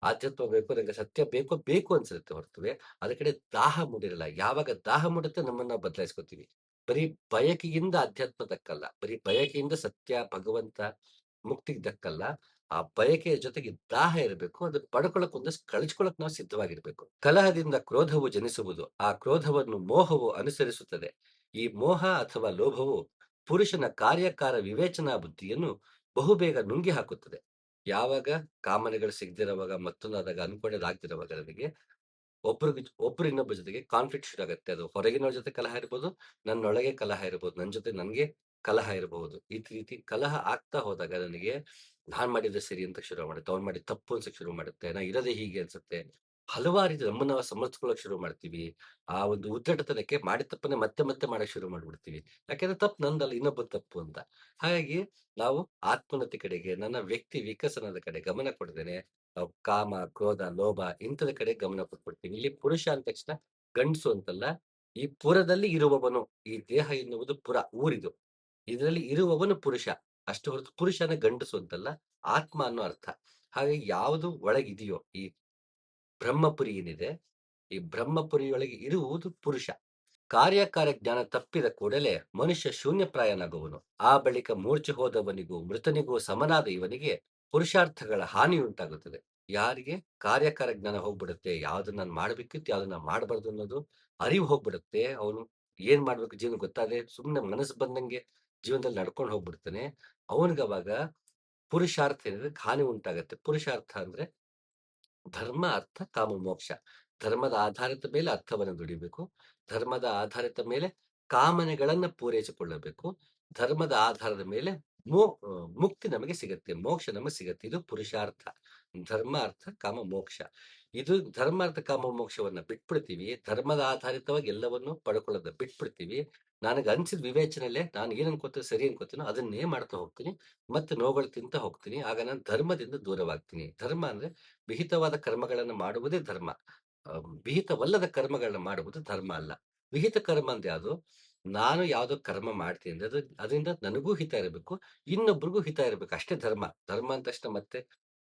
ಆಧ್ಯಾತ್ಮ ಬೇಕು, ನಂಗೆ ಸತ್ಯ ಬೇಕು, ಬೇಕು ಅನ್ಸುತ್ತೆ ಹೊರತುವೆ ಅದ್ರ ಕಡೆ ದಾಹ ಮೂಡಿರಲ್ಲ. ಯಾವಾಗ ದಾಹ ಮೂಡುತ್ತೆ ನಮ್ಮನ್ನ ನಾವು ಬದಲಾಯಿಸ್ಕೊತೀವಿ. ಬರೀ ಬಯಕೆಯಿಂದ ಅಧ್ಯಾತ್ಮ ದಕ್ಕಲ್ಲ. ಬರೀ ಬಯಕೆಯಿಂದ ಸತ್ಯ, ಭಗವಂತ, ಮುಕ್ತಿಗೆ ದಕ್ಕಲ್ಲ. ಆ ಬಯಕೆಯ ಜೊತೆಗೆ ದಾಹ ಇರಬೇಕು. ಅದನ್ನ ಪಡ್ಕೊಳಕ್ ಒಂದಷ್ಟು ಕಳ್ಚ್ಕೊಳಕ್ ನಾವು ಸಿದ್ಧವಾಗಿರ್ಬೇಕು. ಕಲಹದಿಂದ ಕ್ರೋಧವು ಜನಿಸುವುದು. ಆ ಕ್ರೋಧವನ್ನು ಮೋಹವು ಅನುಸರಿಸುತ್ತದೆ. ಈ ಮೋಹ ಅಥವಾ ಲೋಭವು ಪುರುಷನ ಕಾರ್ಯಕಾರ ವಿವೇಚನಾ ಬುದ್ಧಿಯನ್ನು ಬಹುಬೇಗ ನುಂಗಿ ಹಾಕುತ್ತದೆ. ಯಾವಾಗ ಕಾಮನೆಗಳು ಸಿಗದಿರುವಾಗ, ಮತ್ತೊಂದಾದಾಗ ಅನ್ಕೊಂಡದಾಗ್ದಿರುವಾಗ ನನಗೆ ಒಬ್ರು ಇನ್ನೊಬ್ಬರ ಜೊತೆಗೆ ಕಾನ್ಫ್ಲಿಕ್ಟ್ ಶುರು ಆಗುತ್ತೆ. ಅದು ಹೊರಗಿನವ್ರ ಜೊತೆ ಕಲಹ ಇರ್ಬೋದು, ನನ್ನೊಳಗೆ ಕಲಹ ಇರ್ಬೋದು, ನನ್ನ ಜೊತೆ ನನ್ಗೆ ಕಲಹ ಇರಬಹುದು. ಈ ರೀತಿ ಕಲಹ ಆಗ್ತಾ ಹೋದಾಗ ನನಗೆ ನಾನ್ ಮಾಡಿದ್ರೆ ಸರಿ ಅಂತ ಶುರು ಮಾಡುತ್ತೆ. ಅವ್ನು ಮಾಡಿದ್ ತಪ್ಪು ಅನ್ಸಕ್ ಶುರು ಮಾಡುತ್ತೆ. ನಾ ಇರೋದೇ ಹೀಗೆ ಅನ್ಸುತ್ತೆ. ಹಲವಾರು ರೀತಿ ನಮ್ಮನ್ನ ನಾವು ಸಮರ್ಥಿಸ್ಕೊಳ್ಳೋಕೆ ಶುರು ಮಾಡ್ತೀವಿ. ಆ ಒಂದು ಉದ್ದಟತನಕ್ಕೆ ಮಾಡಿದ ತಪ್ಪನ್ನೇ ಮತ್ತೆ ಮತ್ತೆ ಮಾಡಕ್ ಶುರು ಮಾಡ್ಬಿಡ್ತೀವಿ. ಯಾಕೆಂದ್ರೆ ತಪ್ಪು ನಂದಲ್ಲ, ಇನ್ನೊಬ್ಬ ತಪ್ಪು ಅಂತ. ಹಾಗಾಗಿ ನಾವು ಆತ್ಮೋನ್ನತಿ ಕಡೆಗೆ, ನನ್ನ ವ್ಯಕ್ತಿ ವಿಕಸನದ ಕಡೆ ಗಮನ ಕೊಡದೇನೆ ಕಾಮ, ಕ್ರೋಧ, ಲೋಭ ಇಂಥದ ಕಡೆ ಗಮನ ಕೊಟ್ಬಿಡ್ತೀವಿ. ಇಲ್ಲಿ ಪುರುಷ ಅಂದ ತಕ್ಷಣ ಗಂಡಸು ಅಂತಲ್ಲ, ಈ ಪುರದಲ್ಲಿ ಇರುವವನು, ಈ ದೇಹ ಎನ್ನುವುದು ಪುರ, ಊರಿದು. ಇದರಲ್ಲಿ ಇರುವವನು ಪುರುಷ. ಅಷ್ಟು ಹೊರತು ಪುರುಷನ ಗಂಡಸು ಅಂತಲ್ಲ, ಆತ್ಮ ಅನ್ನೋ ಅರ್ಥ. ಹಾಗಾಗಿ ಯಾವುದು ಒಳಗಿದೆಯೋ, ಈ ಬ್ರಹ್ಮಪುರಿ ಏನಿದೆ, ಈ ಬ್ರಹ್ಮಪುರಿಯೊಳಗೆ ಇರುವುದು ಪುರುಷ. ಕಾರ್ಯಕಾರ ಜ್ಞಾನ ತಪ್ಪಿದ ಕೂಡಲೇ ಮನುಷ್ಯ ಶೂನ್ಯಪ್ರಾಯನಾಗುವನು. ಆ ಬಳಿಕ ಮೂರ್ಛೆ ಹೋದವನಿಗೂ ಮೃತನಿಗೂ ಸಮನಾದ ಇವನಿಗೆ ಪುರುಷಾರ್ಥಗಳ ಹಾನಿಯುಂಟಾಗುತ್ತದೆ. ಯಾರಿಗೆ ಕಾರ್ಯಕಾರ ಜ್ಞಾನ ಹೋಗ್ಬಿಡುತ್ತೆ, ಯಾವ್ದನ್ನ ನಾನು ಮಾಡ್ಬೇಕಿತ್ತು, ಯಾವ್ದನ್ನ ಮಾಡಬಾರ್ದು ಅನ್ನೋದು ಅರಿವು ಹೋಗ್ಬಿಡುತ್ತೆ. ಅವನು ಏನ್ ಮಾಡ್ಬೇಕು ಜೀವನ ಗೊತ್ತಾದ್ರೆ ಸುಮ್ನೆ ಮನಸ್ಸು ಬಂದಂಗೆ ಜೀವನದಲ್ಲಿ ನಡ್ಕೊಂಡು ಹೋಗ್ಬಿಡ್ತಾನೆ. ಅವನಿಗವಾಗ ಪುರುಷಾರ್ಥ ಏನಿದೆ ಹಾನಿ ಉಂಟಾಗತ್ತೆ. ಪುರುಷಾರ್ಥ ಅಂದ್ರೆ ಧರ್ಮ, ಅರ್ಥ, ಕಾಮ, ಮೋಕ್ಷ. ಧರ್ಮದ ಆಧಾರದ ಮೇಲೆ ಅರ್ಥವನ್ನು ದುಡಿಬೇಕು. ಧರ್ಮದ ಆಧಾರದ ಮೇಲೆ ಕಾಮನೆಗಳನ್ನ ಪೂರೈಸಿಕೊಳ್ಳಬೇಕು. ಧರ್ಮದ ಆಧಾರದ ಮೇಲೆ ಮೋ ಮುಕ್ತಿ ನಮಗೆ ಸಿಗತ್ತೆ, ಮೋಕ್ಷ ನಮಗೆ ಸಿಗತ್ತೆ. ಇದು ಪುರುಷಾರ್ಥ. ಧರ್ಮ, ಅರ್ಥ, ಕಾಮ, ಮೋಕ್ಷ. ಇದು ಧರ್ಮ, ಅರ್ಥ, ಕಾಮ, ಮೋಕ್ಷವನ್ನ ಬಿಟ್ಬಿಡ್ತೀವಿ. ಧರ್ಮದ ಆಧಾರಿತವಾಗಿ ಎಲ್ಲವನ್ನು ಪಡ್ಕೊಳ್ಳೋದ ಬಿಟ್ಬಿಡ್ತೀವಿ. ನನಗೆ ಅನ್ಸಿದ ವಿವೇಚನೆಯಲ್ಲೇ ನಾನು ಏನ್ ಅನ್ಕೋತೀನಿ, ಸರಿ ಅನ್ಕೋತೀನೋ ಅದನ್ನೇ ಮಾಡ್ತಾ ಹೋಗ್ತೀನಿ. ಮತ್ತೆ ನೋವುಗಳು ತಿಂತ ಹೋಗ್ತೀನಿ. ಆಗ ನಾನು ಧರ್ಮದಿಂದ ದೂರವಾಗ್ತೀನಿ. ಧರ್ಮ ಅಂದ್ರೆ ವಿಹಿತವಾದ ಕರ್ಮಗಳನ್ನು ಮಾಡುವುದೇ ಧರ್ಮ. ವಿಹಿತವಲ್ಲದ ಕರ್ಮಗಳನ್ನ ಮಾಡುವುದು ಧರ್ಮ ಅಲ್ಲ. ವಿಹಿತ ಕರ್ಮ ಅಂದ್ರೆ ಯಾವುದು? ನಾನು ಯಾವ್ದೋ ಕರ್ಮ ಮಾಡ್ತೀನಿ ಅಂದ್ರೆ ಅದರಿಂದ ನನಗೂ ಹಿತ ಇರಬೇಕು, ಇನ್ನೊಬ್ರಿಗೂ ಹಿತ ಇರಬೇಕು, ಅಷ್ಟೇ ಧರ್ಮ. ಧರ್ಮ ಅಂದ ತಕ್ಷಣ ಮತ್ತೆ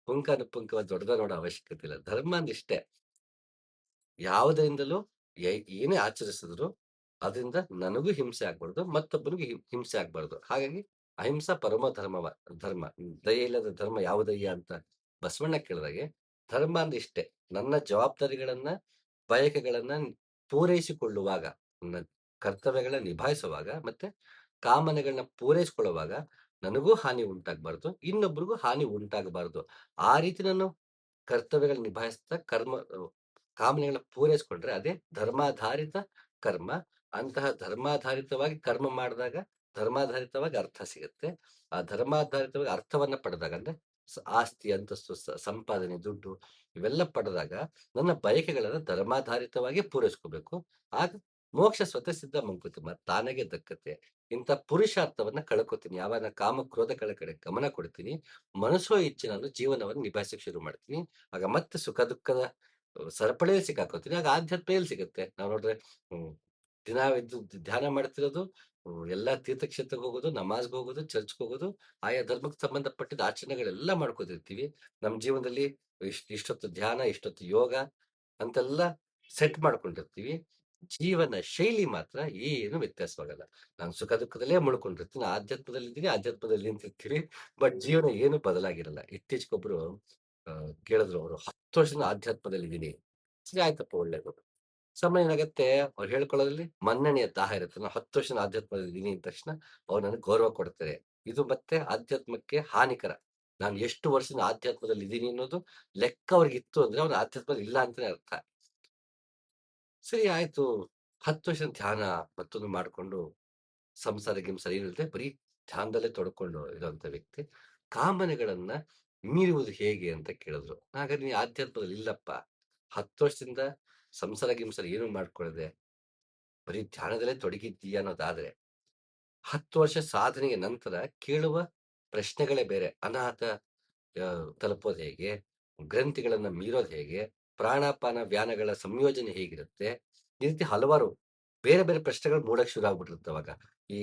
ಪುಂಖಾನುಪುಂಖವಾದ ದೊಡ್ಡದ ನೋಡೋ ಅವಶ್ಯಕತೆ ಇಲ್ಲ. ಧರ್ಮ ಅಂದ್ರೆ ಇಷ್ಟೇ. ಯಾವುದರಿಂದಲೂ ಏನೇ ಆಚರಿಸಿದ್ರು ಅದರಿಂದ ನನಗೂ ಹಿಂಸೆ ಆಗ್ಬಾರ್ದು, ಮತ್ತೊಬ್ಬನಿಗೆ ಹಿಂಸೆ ಆಗ್ಬಾರ್ದು. ಹಾಗಾಗಿ ಅಹಿಂಸಾ ಪರಮ ಧರ್ಮ. ದಯೆ ಇಲ್ಲದ ಧರ್ಮ ಯಾವುದಯ್ಯ ಅಂತ ಬಸವಣ್ಣ ಕೇಳಿದಾಗೆ, ಧರ್ಮ ಅಂದ್ರೆ ಇಷ್ಟೇ. ನನ್ನ ಜವಾಬ್ದಾರಿಗಳನ್ನ, ಬಯಕೆಗಳನ್ನ ಪೂರೈಸಿಕೊಳ್ಳುವಾಗ, ನನ್ನ ಕರ್ತವ್ಯಗಳನ್ನ ನಿಭಾಯಿಸುವಾಗ, ಮತ್ತೆ ಕಾಮನೆಗಳನ್ನ ಪೂರೈಸಿಕೊಳ್ಳುವಾಗ ನನಗೂ ಹಾನಿ ಉಂಟಾಗಬಾರ್ದು, ಇನ್ನೊಬ್ರಿಗೂ ಹಾನಿ ಉಂಟಾಗಬಾರ್ದು. ಆ ರೀತಿ ನಾನು ಕರ್ತವ್ಯಗಳನ್ನ ನಿಭಾಯಿಸ್ತಾ ಕಾಮನೆಗಳನ್ನ ಪೂರೈಸ್ಕೊಂಡ್ರೆ ಅದೇ ಧರ್ಮಾಧಾರಿತ ಕರ್ಮ. ಅಂತಹ ಧರ್ಮಾಧಾರಿತವಾಗಿ ಕರ್ಮ ಮಾಡಿದಾಗ ಧರ್ಮಾಧಾರಿತವಾಗಿ ಅರ್ಥ ಸಿಗುತ್ತೆ. ಆ ಧರ್ಮಾಧಾರಿತವಾಗಿ ಅರ್ಥವನ್ನ ಪಡೆದಾಗ ಅಂದ್ರೆ ಆಸ್ತಿ, ಅಂತಸ್ತು, ಸಂಪಾದನೆ, ದುಡ್ಡು ಇವೆಲ್ಲ ಪಡೆದಾಗ ನನ್ನ ಬಯಕೆಗಳನ್ನ ಧರ್ಮಾಧಾರಿತವಾಗಿ ಪೂರೈಸ್ಕೋಬೇಕು. ಆಗ ಮೋಕ್ಷ ಸ್ವತಃ ಸಿದ್ಧ ಮಂಕುತಿಮ್ಮ ತಾನಾಗೆ ದಕ್ಕತ್ತೆ. ಇಂಥ ಪುರುಷಾರ್ಥವನ್ನ ಕಳ್ಕೊತೀನಿ ಯಾವಾಗ ಕಾಮ ಕ್ರೋಧಗಳ ಕಡೆ ಗಮನ ಕೊಡ್ತೀನಿ. ಮನಸ್ಸೋ ಇಚ್ಛೆ ನಾನು ಜೀವನವನ್ನು ನಿಭಾಯಿಸಕ್ ಶುರು ಮಾಡ್ತೀನಿ. ಆಗ ಮತ್ತೆ ಸುಖ ದುಃಖದ ಸರಪಳಿಯಲ್ಲಿ ಸಿಕ್ಕಾಕೋತೀನಿ. ಆಗ ಆಧ್ಯಾತ್ಮ ಎಲ್ಲಿ ಸಿಗುತ್ತೆ? ನಾವು ನೋಡ್ರೆ ದಿನ ಎದ್ದು ಧ್ಯಾನ ಮಾಡ್ತಿರೋದು, ಎಲ್ಲಾ ತೀರ್ಥಕ್ಷೇತ್ರಕ್ಕೆ ಹೋಗೋದು, ನಮಾಜ್ಗೆ ಹೋಗೋದು, ಚರ್ಚ್ಗೆ ಹೋಗೋದು, ಆಯಾ ಧರ್ಮಕ್ಕೆ ಸಂಬಂಧಪಟ್ಟಿದ್ದ ಆಚರಣೆಗಳೆಲ್ಲ ಮಾಡ್ಕೋತಿರ್ತೀವಿ. ನಮ್ಮ ಜೀವನದಲ್ಲಿ ಇಷ್ಟೊತ್ತು ಧ್ಯಾನ, ಇಷ್ಟೊತ್ತು ಯೋಗ ಅಂತೆಲ್ಲ ಸೆಟ್ ಮಾಡ್ಕೊಂಡಿರ್ತೀವಿ. ಜೀವನ ಶೈಲಿ ಮಾತ್ರ ಏನು ವ್ಯತ್ಯಾಸವಾಗಲ್ಲ. ನಾನು ಸುಖ ದುಃಖದಲ್ಲೇ ಮುಳ್ಕೊಂಡಿರ್ತೀನಿ, ಆಧ್ಯಾತ್ಮದಲ್ಲಿದ್ದೀನಿ, ಆಧ್ಯಾತ್ಮದಲ್ಲಿ ನಿಂತಿರ್ತೀವಿ. ಬಟ್ ಜೀವನ ಏನು ಬದಲಾಗಿರಲ್ಲ. ಇತ್ತೀಚೆಗೊಬ್ರು ಕೇಳಿದ್ರು, ಅವರು 10 ವರ್ಷದಿಂದ ಆಧ್ಯಾತ್ಮದಲ್ಲಿದ್ದೀನಿ. ಸರಿ ಆಯ್ತಪ್ಪ, ಒಳ್ಳೇದು. ಸಮಯ ಏನಾಗತ್ತೆ, ಅವ್ರು ಹೇಳ್ಕೊಳ್ಳೋದ್ರಲ್ಲಿ ಮನ್ನಣೆಯ ದಾಹ ಇರುತ್ತೆ. ನಾನು 10 ವರ್ಷದಿಂದ ಆಧ್ಯಾತ್ಮದಲ್ಲಿದ್ದೀನಿ ಅಂದ ತಕ್ಷಣ ಅವ್ರು ನನಗೆ ಗೌರವ ಕೊಡ್ತಾರೆ. ಇದು ಮತ್ತೆ ಆಧ್ಯಾತ್ಮಕ್ಕೆ ಹಾನಿಕರ. ನಾನು ಎಷ್ಟು ವರ್ಷದಿಂದ ಆಧ್ಯಾತ್ಮದಲ್ಲಿ ಇದ್ದೀನಿ ಅನ್ನೋದು ಲೆಕ್ಕ ಅವ್ರಿಗಿತ್ತು ಅಂದ್ರೆ ಅವ್ರು ಆಧ್ಯಾತ್ಮದಲ್ಲಿ ಇಲ್ಲ ಅಂತಾನೆ ಅರ್ಥ. ಸರಿ ಆಯ್ತು, 10 ವರ್ಷ ಧ್ಯಾನ ಮತ್ತೊಂದು ಮಾಡ್ಕೊಂಡು ಸಂಸಾರ ಗಿಂಸಾರ ಏನಿಲ್ಲದೆ ಬರೀ ಧ್ಯಾನದಲ್ಲೇ ತೊಡ್ಕೊಂಡು ಇರುವಂತ ವ್ಯಕ್ತಿ ಕಾಮನೆಗಳನ್ನ ಮೀರುವುದು ಹೇಗೆ ಅಂತ ಕೇಳಿದ್ರು. ಹಾಗಾದ್ರೆ ನೀ ಆಧ್ಯಾತ್ಮದಲ್ಲಿ ಇಲ್ಲಪ್ಪ, 10 ವರ್ಷದಿಂದ ಸಂಸಾರ ಗಿಂಸಾರ ಏನು ಮಾಡ್ಕೊಳ್ಳದೆ ಬರೀ ಧ್ಯಾನದಲ್ಲೇ ತೊಡಗಿದ್ದೀಯ ಅನ್ನೋದಾದ್ರೆ 10 ವರ್ಷ ಸಾಧನೆಯ ನಂತರ ಕೇಳುವ ಪ್ರಶ್ನೆಗಳೇ ಬೇರೆ. ಅನಾಥ ತಲುಪೋದು ಹೇಗೆ? ಗ್ರಂಥಿಗಳನ್ನ ಮೀರೋದು ಹೇಗೆ? ಪ್ರಾಣಾಪಾನ ವ್ಯಾನಗಳ ಸಂಯೋಜನೆ ಹೇಗಿರುತ್ತೆ? ಈ ರೀತಿ ಹಲವಾರು ಬೇರೆ ಬೇರೆ ಪ್ರಶ್ನೆಗಳು ಮೂಡಕ್ ಶುರು ಆಗ್ಬಿಟ್ಟಿರುತ್ತೆ ಅವಾಗ. ಈ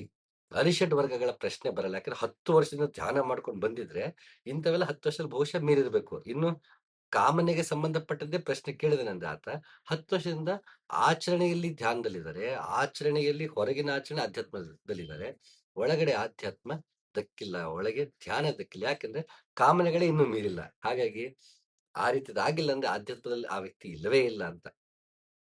ಅರಿಷಡ್ ವರ್ಗಗಳ ಪ್ರಶ್ನೆ ಬರಲ್ಲ. ಯಾಕಂದ್ರೆ 10 ವರ್ಷದಿಂದ ಧ್ಯಾನ ಮಾಡ್ಕೊಂಡು ಬಂದಿದ್ರೆ ಇಂಥವೆಲ್ಲ 10 ವರ್ಷದಲ್ಲಿ ಬಹುಶಃ ಮೀರಿರ್ಬೇಕು. ಇನ್ನು ಕಾಮನೆಗೆ ಸಂಬಂಧಪಟ್ಟದ್ದೇ ಪ್ರಶ್ನೆ ಕೇಳಿದನಂದ್ರೆ ಆತ 10 ವರ್ಷದಿಂದ ಆಚರಣೆಯಲ್ಲಿ ಧ್ಯಾನದಲ್ಲಿದ್ದಾರೆ. ಆಚರಣೆಯಲ್ಲಿ ಹೊರಗಿನ ಆಚರಣೆ ಅಧ್ಯಾತ್ಮದಲ್ಲಿದ್ದಾರೆ. ಒಳಗಡೆ ಆಧ್ಯಾತ್ಮ ದಕ್ಕಿಲ್ಲ, ಒಳಗೆ ಧ್ಯಾನ ದಕ್ಕಿಲ್ಲ. ಯಾಕಂದ್ರೆ ಕಾಮನೆಗಳೇ ಇನ್ನೂ ಮೀರಿಲ್ಲ. ಹಾಗಾಗಿ ಆ ರೀತಿದಾಗಿಲ್ಲ ಅಂದ್ರೆ ಆಧ್ಯಾತ್ಮದಲ್ಲಿ ಆ ವ್ಯಕ್ತಿ ಇಲ್ಲವೇ ಇಲ್ಲ ಅಂತ.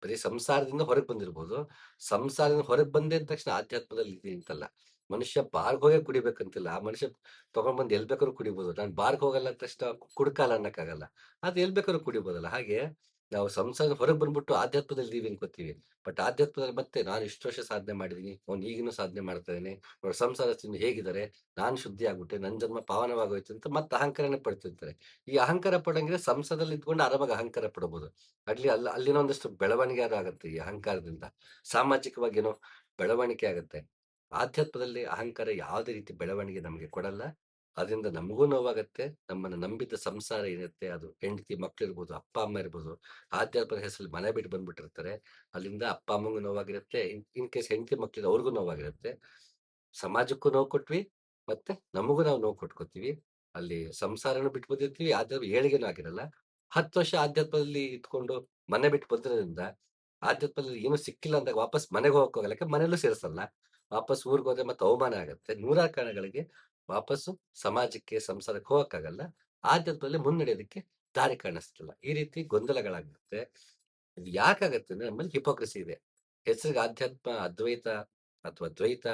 ಬರೀ ಸಂಸಾರದಿಂದ ಹೊರಗೆ ಬಂದಿರ್ಬೋದು. ಸಂಸಾರದಿಂದ ಹೊರಗೆ ಬಂದೆ ಅಂದ ತಕ್ಷಣ ಆಧ್ಯಾತ್ಮದಲ್ಲಿ ಇದೀನಿ ಅಂತಲ್ಲ. ಮನುಷ್ಯ ಬಾರ್‌ಗ್ ಹೋಗೇ ಕುಡಿಬೇಕಂತಿಲ್ಲ. ಆ ಮನುಷ್ಯ ತಗೊಂಡ್ಬಂದು ಎಲ್ಲಿ ಬೇಕಾದ್ರೂ ಕುಡಿಬೋದು. ನಾನು ಬಾರ್‌ಗ್ ಹೋಗಲ್ಲ ಅಂದ ತಕ್ಷಣ ಕುಡ್ಕಲ್ಲ ಅನ್ನಕ್ಕಾಗಲ್ಲ. ಅದು ಎಲ್ಲಿ ಬೇಕಾದ್ರೂ ಕುಡಿಬೋದಲ್ಲ. ಹಾಗೆ ನಾವು ಸಂಸಾರದ ಹೊರಗೆ ಬಂದ್ಬಿಟ್ಟು ಆಧ್ಯಾತ್ಮದಲ್ಲಿ ಇದೀವಿ ಅನ್ಕೋತೀವಿ. ಬಟ್ ಆಧ್ಯಾತ್ಮದಲ್ಲಿ ಮತ್ತೆ ನಾನು ಇಷ್ಟು ವರ್ಷ ಸಾಧನೆ ಮಾಡಿದೀನಿ. ಅವ್ನು ಈಗಲೂ ಸಾಧನೆ ಮಾಡ್ತಾ ಇದ್ದಾನೆ. ನೋಡು ಸಂಸಾರಸ್ಥರು ಹೇಗಿದ್ದಾರೆ. ನಾನು ಶುದ್ಧಿ ಆಗ್ಬಿಟ್ಟೆ. ನನ್ನ ಜನ್ಮ ಪಾವನವಾಗೋಯ್ತು ಅಂತ ಮತ್ತೆ ಅಹಂಕಾರನೇ ಪಡ್ತಿರ್ತಾರೆ. ಈ ಅಹಂಕಾರ ಪಡಂಗಿದ್ರೆ ಸಂಸದಲ್ಲಿ ಇದ್ಕೊಂಡು ಆರಾಮಾಗಿ ಅಹಂಕಾರ ಪಡಬಹುದು. ಅಲ್ಲಿನ ಒಂದಷ್ಟು ಬೆಳವಣಿಗೆ ಆಗುತ್ತೆ ಈ ಅಹಂಕಾರದಿಂದ. ಸಾಮಾಜಿಕವಾಗಿ ಏನೋ ಬೆಳವಣಿಗೆ ಆಗುತ್ತೆ. ಆಧ್ಯಾತ್ಮದಲ್ಲಿ ಅಹಂಕಾರ ಯಾವುದೇ ರೀತಿ ಬೆಳವಣಿಗೆ ನಮಗೆ ಕೊಡಲ್ಲ. ಅದರಿಂದ ನಮಗೂ ನೋವಾಗತ್ತೆ. ನಮ್ಮನ್ನ ನಂಬಿದ್ದ ಸಂಸಾರ ಏನಿರುತ್ತೆ ಅದು ಹೆಂಡತಿ ಮಕ್ಳಿರ್ಬೋದು, ಅಪ್ಪ ಅಮ್ಮ ಇರ್ಬೋದು. ಆಧ್ಯಾತ್ಮದ ಹೆಸರಲ್ಲಿ ಮನೆ ಬಿಟ್ಟು ಬಂದ್ಬಿಟ್ಟಿರ್ತಾರೆ. ಅಲ್ಲಿಂದ ಅಪ್ಪ ಅಮ್ಮಂಗೂ ನೋವಾಗಿರುತ್ತೆ. ಇನ್ ಕೇಸ್ ಹೆಂಡತಿ ಮಕ್ಳಿಗೆ ಅವ್ರಿಗೂ ನೋವಾಗಿರುತ್ತೆ. ಸಮಾಜಕ್ಕೂ ನೋವು ಕೊಟ್ವಿ, ಮತ್ತೆ ನಮಗೂ ನಾವು ನೋವು ಕೊಟ್ಕೋತೀವಿ. ಅಲ್ಲಿ ಸಂಸಾರನು ಬಿಟ್ಟು ಬಂದಿರ್ತೀವಿ, ಆಧ್ಯಾತ್ಮ ಏಳಿಗೆನೂ ಆಗಿರಲ್ಲ. 10 ವರ್ಷ ಆಧ್ಯಾತ್ಮದಲ್ಲಿ ಇದ್ಕೊಂಡು ಮನೆ ಬಿಟ್ಟು ಬಂದಿರೋದ್ರಿಂದ, ಆಧ್ಯಾತ್ಮದಲ್ಲಿ ಏನೂ ಸಿಕ್ಕಿಲ್ಲ ಅಂದಾಗ ವಾಪಸ್ ಮನೆಗೆ ಹೋಗಕ್ಕಾಗಲ್ಲ. ಯಾಕೆ ಮನೇಲೂ ಸೇರ್ಸಲ್ಲ. ವಾಪಸ್ ಊರ್ಗ್ ಹೋದ್ರೆ ಮತ್ತೆ ಅವಮಾನ ಆಗತ್ತೆ. ನೂರಾರು ಕಾರಣಗಳಿಗೆ ವಾಪಸ್ಸು ಸಮಾಜಕ್ಕೆ, ಸಂಸಾರಕ್ಕೆ ಹೋಗಕ್ಕಾಗಲ್ಲ. ಆಧ್ಯಾತ್ಮದಲ್ಲಿ ಮುನ್ನಡೆಯೋದಕ್ಕೆ ದಾರಿ ಕಾಣಿಸ್ತಿಲ್ಲ. ಈ ರೀತಿ ಗೊಂದಲಗಳಾಗುತ್ತೆ. ಇದು ಯಾಕಾಗತ್ತೆ ಅಂದ್ರೆ ನಮ್ಮಲ್ಲಿ ಹಿಪೋಕ್ರಸಿ ಇದೆ. ಹೆಸರಿಗೆ ಆಧ್ಯಾತ್ಮ, ಅದ್ವೈತ ಅಥವಾ ದ್ವೈತ,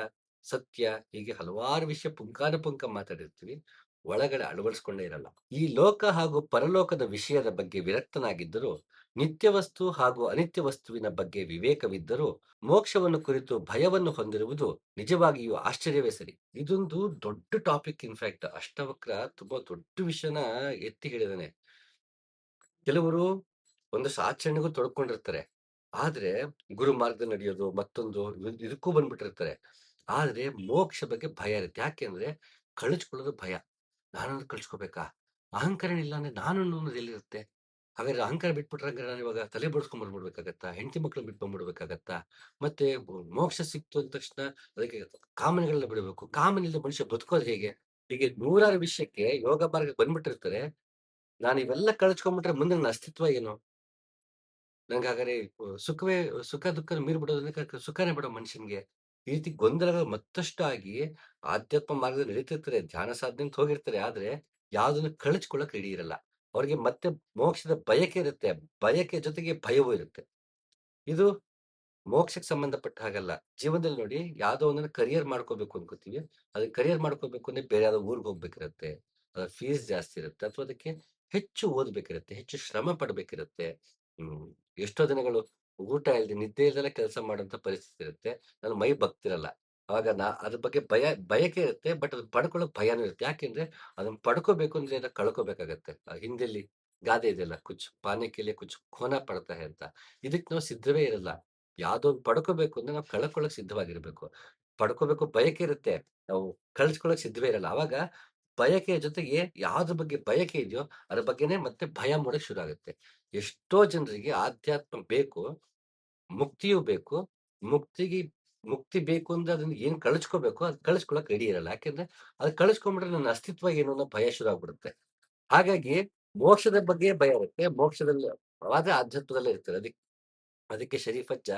ಸತ್ಯ ಹೀಗೆ ಹಲವಾರು ವಿಷಯ ಪುಂಖಾನುಪುಂಖ ಮಾತಾಡಿರ್ತೀವಿ. ಒಳಗಡೆ ಅಳವಡಿಸ್ಕೊಂಡೇ ಇರಲ್ಲ. ಈ ಲೋಕ ಹಾಗೂ ಪರಲೋಕದ ವಿಷಯದ ಬಗ್ಗೆ ವಿರಕ್ತನಾಗಿದ್ದರೂ, ನಿತ್ಯ ವಸ್ತು ಹಾಗೂ ಅನಿತ್ಯ ವಸ್ತುವಿನ ಬಗ್ಗೆ ವಿವೇಕವಿದ್ದರೂ, ಮೋಕ್ಷವನ್ನು ಕುರಿತು ಭಯವನ್ನು ಹೊಂದಿರುವುದು ನಿಜವಾಗಿಯೂ ಆಶ್ಚರ್ಯವೇ ಸರಿ. ಇದೊಂದು ದೊಡ್ಡ ಟಾಪಿಕ್. ಇನ್‌ಫ್ಯಾಕ್ಟ್ ಅಷ್ಟವಕ್ರ ತುಂಬಾ ದೊಡ್ಡ ವಿಷಯನ ಎತ್ತಿ ಹಿಡಿದಾನೆ. ಕೆಲವರು ಒಂದಷ್ಟು ಆಚರಣೆಗೂ ತೊಡ್ಕೊಂಡಿರ್ತಾರೆ. ಆದ್ರೆ ಗುರು ಮಾರ್ಗದಲ್ಲಿ ನಡೆಯೋದು ಮತ್ತೊಂದು ಇದಕ್ಕೂ ಬಂದ್ಬಿಟ್ಟಿರ್ತಾರೆ. ಆದ್ರೆ ಮೋಕ್ಷ ಬಗ್ಗೆ ಭಯ ಇರುತ್ತೆ. ಯಾಕೆಂದ್ರೆ ಕಳಚ್ಕೊಳ್ಳೋದು ಭಯ. ನಾನೊಂದು ಕಳ್ಸ್ಕೋಬೇಕಾ? ಅಹಂಕಾರನೇ ಇಲ್ಲ ಅಂದ್ರೆ ನಾನು ಅನ್ನೋದು ಎಲ್ಲಿರುತ್ತೆ? ಹಾಗಾದ್ರೆ ಅಹಂಕಾರ ಬಿಟ್ಬಿಟ್ರೆ ಹಂಗಾರೆ ನಾನಿವಾಗ ತಲೆ ಬೋಳ್ಸ್ಕೊಂಡ್ ಬಂದ್ಬಿಡ್ಬೇಕಾಗತ್ತಾ? ಹೆಂಡತಿ ಮಕ್ಳನ್ನ ಬಿಟ್ಟು ಬಂದ್ಬಿಡ್ಬೇಕಾಗತ್ತಾ? ಮತ್ತೆ ಮೋಕ್ಷ ಸಿಕ್ತು ಅಂದ ತಕ್ಷಣ ಅದಕ್ಕೆ ಕಾಮನೆಗಳನ್ನ ಬಿಡಬೇಕು. ಕಾಮನೆ ಇಲ್ಲದೆ ಮನುಷ್ಯ ಬದುಕೋದು ಹೇಗೆ? ಹೀಗೆ ನೂರಾರು ವಿಷಯಕ್ಕೆ ಯೋಗ ಮಾರ್ಗಕ್ಕೆ ಬಂದ್ಬಿಟ್ಟಿರ್ತಾರೆ. ನಾನು ಇವೆಲ್ಲ ಕಳ್ಚ್ಕೊಂಡ್ಬಿಟ್ರೆ ಮುಂದೆ ನನ್ನ ಅಸ್ತಿತ್ವ ಏನು? ನಂಗೆ ಹಾಗಾದ್ರೆ ಸುಖವೇ ಸುಖ ದುಃಖ ಮೀರಿ ಬಿಡೋದಂದ್ರೆ ಸುಖನೇ ಬಿಡೋ ಮನುಷ್ಯನ್ಗೆ. ಈ ರೀತಿ ಗೊಂದಲಗಳು ಮತ್ತಷ್ಟು ಆಗಿ ಆಧ್ಯಾತ್ಮ ಮಾರ್ಗದಲ್ಲಿ ನಡೀತಿರ್ತಾರೆ. ಧ್ಯಾನ ಸಾಧನೆ ಅಂತ ಹೋಗಿರ್ತಾರೆ. ಆದ್ರೆ ಯಾವುದನ್ನು ಕಳಚ್ಕೊಳ್ಳೋಕೆ ರೆಡಿ ಇರಲ್ಲ. ಅವ್ರಿಗೆ ಮತ್ತೆ ಮೋಕ್ಷದ ಬಯಕೆ ಇರುತ್ತೆ. ಬಯಕೆ ಜೊತೆಗೆ ಭಯವೂ ಇರುತ್ತೆ. ಇದು ಮೋಕ್ಷಕ್ಕೆ ಸಂಬಂಧಪಟ್ಟ ಹಾಗಲ್ಲ. ಜೀವನದಲ್ಲಿ ನೋಡಿ ಯಾವ್ದೋ ಒಂದನ್ನ ಕರಿಯರ್ ಮಾಡ್ಕೋಬೇಕು ಅನ್ಕೋತೀವಿ. ಅದನ್ನ ಕರಿಯರ್ ಮಾಡ್ಕೋಬೇಕು ಅಂದ್ರೆ ಬೇರೆ ಯಾವ್ದೋ ಊರ್ಗ್ ಹೋಗ್ಬೇಕಿರತ್ತೆ. ಅದ್ರ ಫೀಸ್ ಜಾಸ್ತಿ ಇರುತ್ತೆ. ಅಥವಾ ಅದಕ್ಕೆ ಹೆಚ್ಚು ಓದ್ಬೇಕಿರತ್ತೆ. ಹೆಚ್ಚು ಶ್ರಮ ಪಡ್ಬೇಕಿರತ್ತೆ. ಹ್ಮ್. ಎಷ್ಟೋ ದಿನಗಳು ಊಟ ಇಲ್ದೆ, ನಿದ್ದೆ ಇಲ್ದೆಲ್ಲ ಕೆಲಸ ಮಾಡೋಂಥ ಪರಿಸ್ಥಿತಿ ಇರುತ್ತೆ. ನನ್ನ ಮೈ ಬಗ್ತಿರಲ್ಲ. ಅವಾಗ ಅದ್ರ ಬಗ್ಗೆ ಬಯಕೆ ಇರುತ್ತೆ. ಬಟ್ ಅದನ್ನ ಪಡ್ಕೊಳ್ಳೋಕ್ ಭಯನೂ ಇರುತ್ತೆ. ಯಾಕೆಂದ್ರೆ ಅದನ್ನ ಪಡ್ಕೋಬೇಕು ಅಂದ್ರೆ ಏನೋ ಕಳ್ಕೋಬೇಕಾಗತ್ತೆ. ಹಿಂದಿಯಲ್ಲಿ ಗಾದೆ ಇದೆಯಲ್ಲ, ಕುಚ್ ಪಾನೆ ಕೆ ಲಿಯೆ ಕುಚ್ ಖೋನಾ ಪಡ್ತಾ ಹೈ ಅಂತ. ಇದಕ್ ನಾವು ಸಿದ್ಧವೇ ಇರಲ್ಲ. ಯಾವ್ದೋ ಒಂದ್ ಪಡ್ಕೋಬೇಕು ಅಂದ್ರೆ ನಾವು ಕಳ್ಕೊಳ್ಳೋಕೆ ಸಿದ್ಧವಾಗಿರ್ಬೇಕು. ಪಡ್ಕೋಬೇಕು ಬಯಕೆ ಇರುತ್ತೆ. ನಾವು ಕಳ್ಸ್ಕೊಳ್ಳೋಕೆ ಸಿದ್ಧವೇ ಇರಲ್ಲ. ಅವಾಗ ಬಯಕೆಯ ಜೊತೆಗೆ ಯಾವ್ದ್ರ ಬಗ್ಗೆ ಬಯಕೆ ಇದೆಯೋ ಅದ್ರ ಬಗ್ಗೆನೇ ಮತ್ತೆ ಭಯ ಮೂಡಕ್ ಶುರು ಆಗುತ್ತೆ. ಎಷ್ಟೋ ಜನರಿಗೆ ಆಧ್ಯಾತ್ಮ ಬೇಕು, ಮುಕ್ತಿಯೂ ಬೇಕು. ಮುಕ್ತಿಗೆ ಮುಕ್ತಿ ಬೇಕು ಅಂದ್ರೆ ಅದನ್ನ ಏನ್ ಕಳ್ಸ್ಕೋಬೇಕು ಅದ್ ಕಳ್ಸ್ಕೊಳಕ್ ರೆಡಿ ಇರಲ್ಲ. ಯಾಕೆಂದ್ರೆ ಅದ್ ಕಳ್ಸ್ಕೊಂಡ್ಬಿಟ್ರೆ ನನ್ನ ಅಸ್ತಿತ್ವ ಏನು ಅನ್ನೋ ಭಯ ಶುರು ಆಗ್ಬಿಡುತ್ತೆ. ಹಾಗಾಗಿ ಮೋಕ್ಷದ ಬಗ್ಗೆ ಭಯ ಇರುತ್ತೆ. ಮೋಕ್ಷದಲ್ಲಿ ಆದ್ರೆ ಆಧ್ಯಾತ್ಮದಲ್ಲೇ ಇರ್ತದೆ. ಅದಕ್ಕೆ ಶರೀಫಜ್ಜ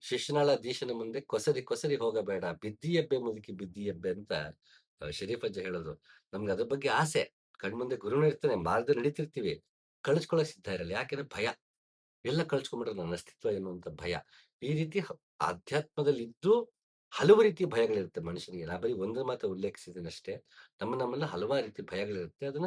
ಶಿಶುನಾಳ ದೀಶನ ಮುಂದೆ ಕೊಸರಿ ಕೊಸರಿ ಹೋಗಬೇಡ, ಬಿದ್ದಿಯಬ್ಬೆ ಮುದುಕಿ ಬಿದ್ದಿಯಬ್ಬೆ ಅಂತ ಶರೀಫಜ್ಜ ಹೇಳೋದು. ನಮ್ಗೆ ಅದ್ರ ಬಗ್ಗೆ ಆಸೆ. ಕಣ್ಮುಂದೆ ಗುರುನು ಇರ್ತಾನೆ, ಮಾರ್ಗದಲ್ಲಿ ನಡೀತಿರ್ತೀವಿ. ಕಳಿಸ್ಕೊಳಕ್ ಸಿದ್ಧ ಇರಲ್ಲ. ಯಾಕೆಂದ್ರೆ ಭಯ. ಎಲ್ಲ ಕಳ್ಸ್ಕೊಂಡ್ಬಿಟ್ರೆ ನನ್ನ ಅಸ್ತಿತ್ವ ಏನು ಅಂತ ಭಯ. ಈ ರೀತಿ ಆಧ್ಯಾತ್ಮದಲ್ಲಿದ್ದು ಹಲವು ರೀತಿಯ ಭಯಗಳಿರುತ್ತೆ ಮನುಷ್ಯನಿಗೆ. ನಾ ಬರೀ ಒಂದನ್ನ ಮಾತ್ರ ಉಲ್ಲೇಖಿಸಿದ್ದೀನಷ್ಟೇ. ನಮ್ಮಲ್ಲಿ ಹಲವಾರು ರೀತಿ ಭಯಗಳಿರುತ್ತೆ. ಅದನ್ನ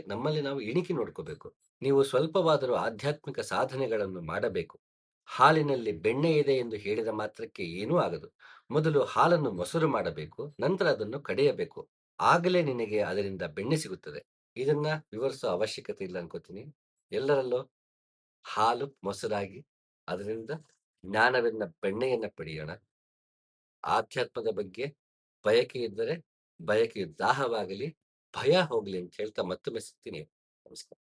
ನಮ್ಮಲ್ಲಿ ನಾವು ಇಣಿಕಿ ನೋಡ್ಕೋಬೇಕು. ನೀವು ಸ್ವಲ್ಪವಾದರೂ ಆಧ್ಯಾತ್ಮಿಕ ಸಾಧನೆಗಳನ್ನು ಮಾಡಬೇಕು. ಹಾಲಿನಲ್ಲಿ ಬೆಣ್ಣೆ ಇದೆ ಎಂದು ಹೇಳಿದ ಮಾತ್ರಕ್ಕೆ ಏನೂ ಆಗದು. ಮೊದಲು ಹಾಲನ್ನು ಮೊಸರು ಮಾಡಬೇಕು, ನಂತರ ಅದನ್ನು ಕಡೆಯಬೇಕು. ಆಗಲೇ ನಿನಗೆ ಅದರಿಂದ ಬೆಣ್ಣೆ ಸಿಗುತ್ತದೆ. ಇದನ್ನ ವಿವರಿಸೋ ಅವಶ್ಯಕತೆ ಇಲ್ಲ ಅನ್ಕೋತೀನಿ. ಎಲ್ಲರಲ್ಲೂ ಹಾಲು ಮೊಸರಾಗಿ ಅದರಿಂದ ಜ್ಞಾನವೆನ್ನ ಬೆಣ್ಣೆಯನ್ನ ಪಡೆಯೋಣ. ಆಧ್ಯಾತ್ಮದ ಬಗ್ಗೆ ಬಯಕೆ ಇದ್ದರೆ ಬಯಕೆಯು ದಾಹವಾಗಲಿ, ಭಯ ಹೋಗ್ಲಿ ಅಂತ ಹೇಳ್ತಾ ಮತ್ತೊಮ್ಮೆ ಸಿಗ್ತೀನಿ. ನಮಸ್ಕಾರ.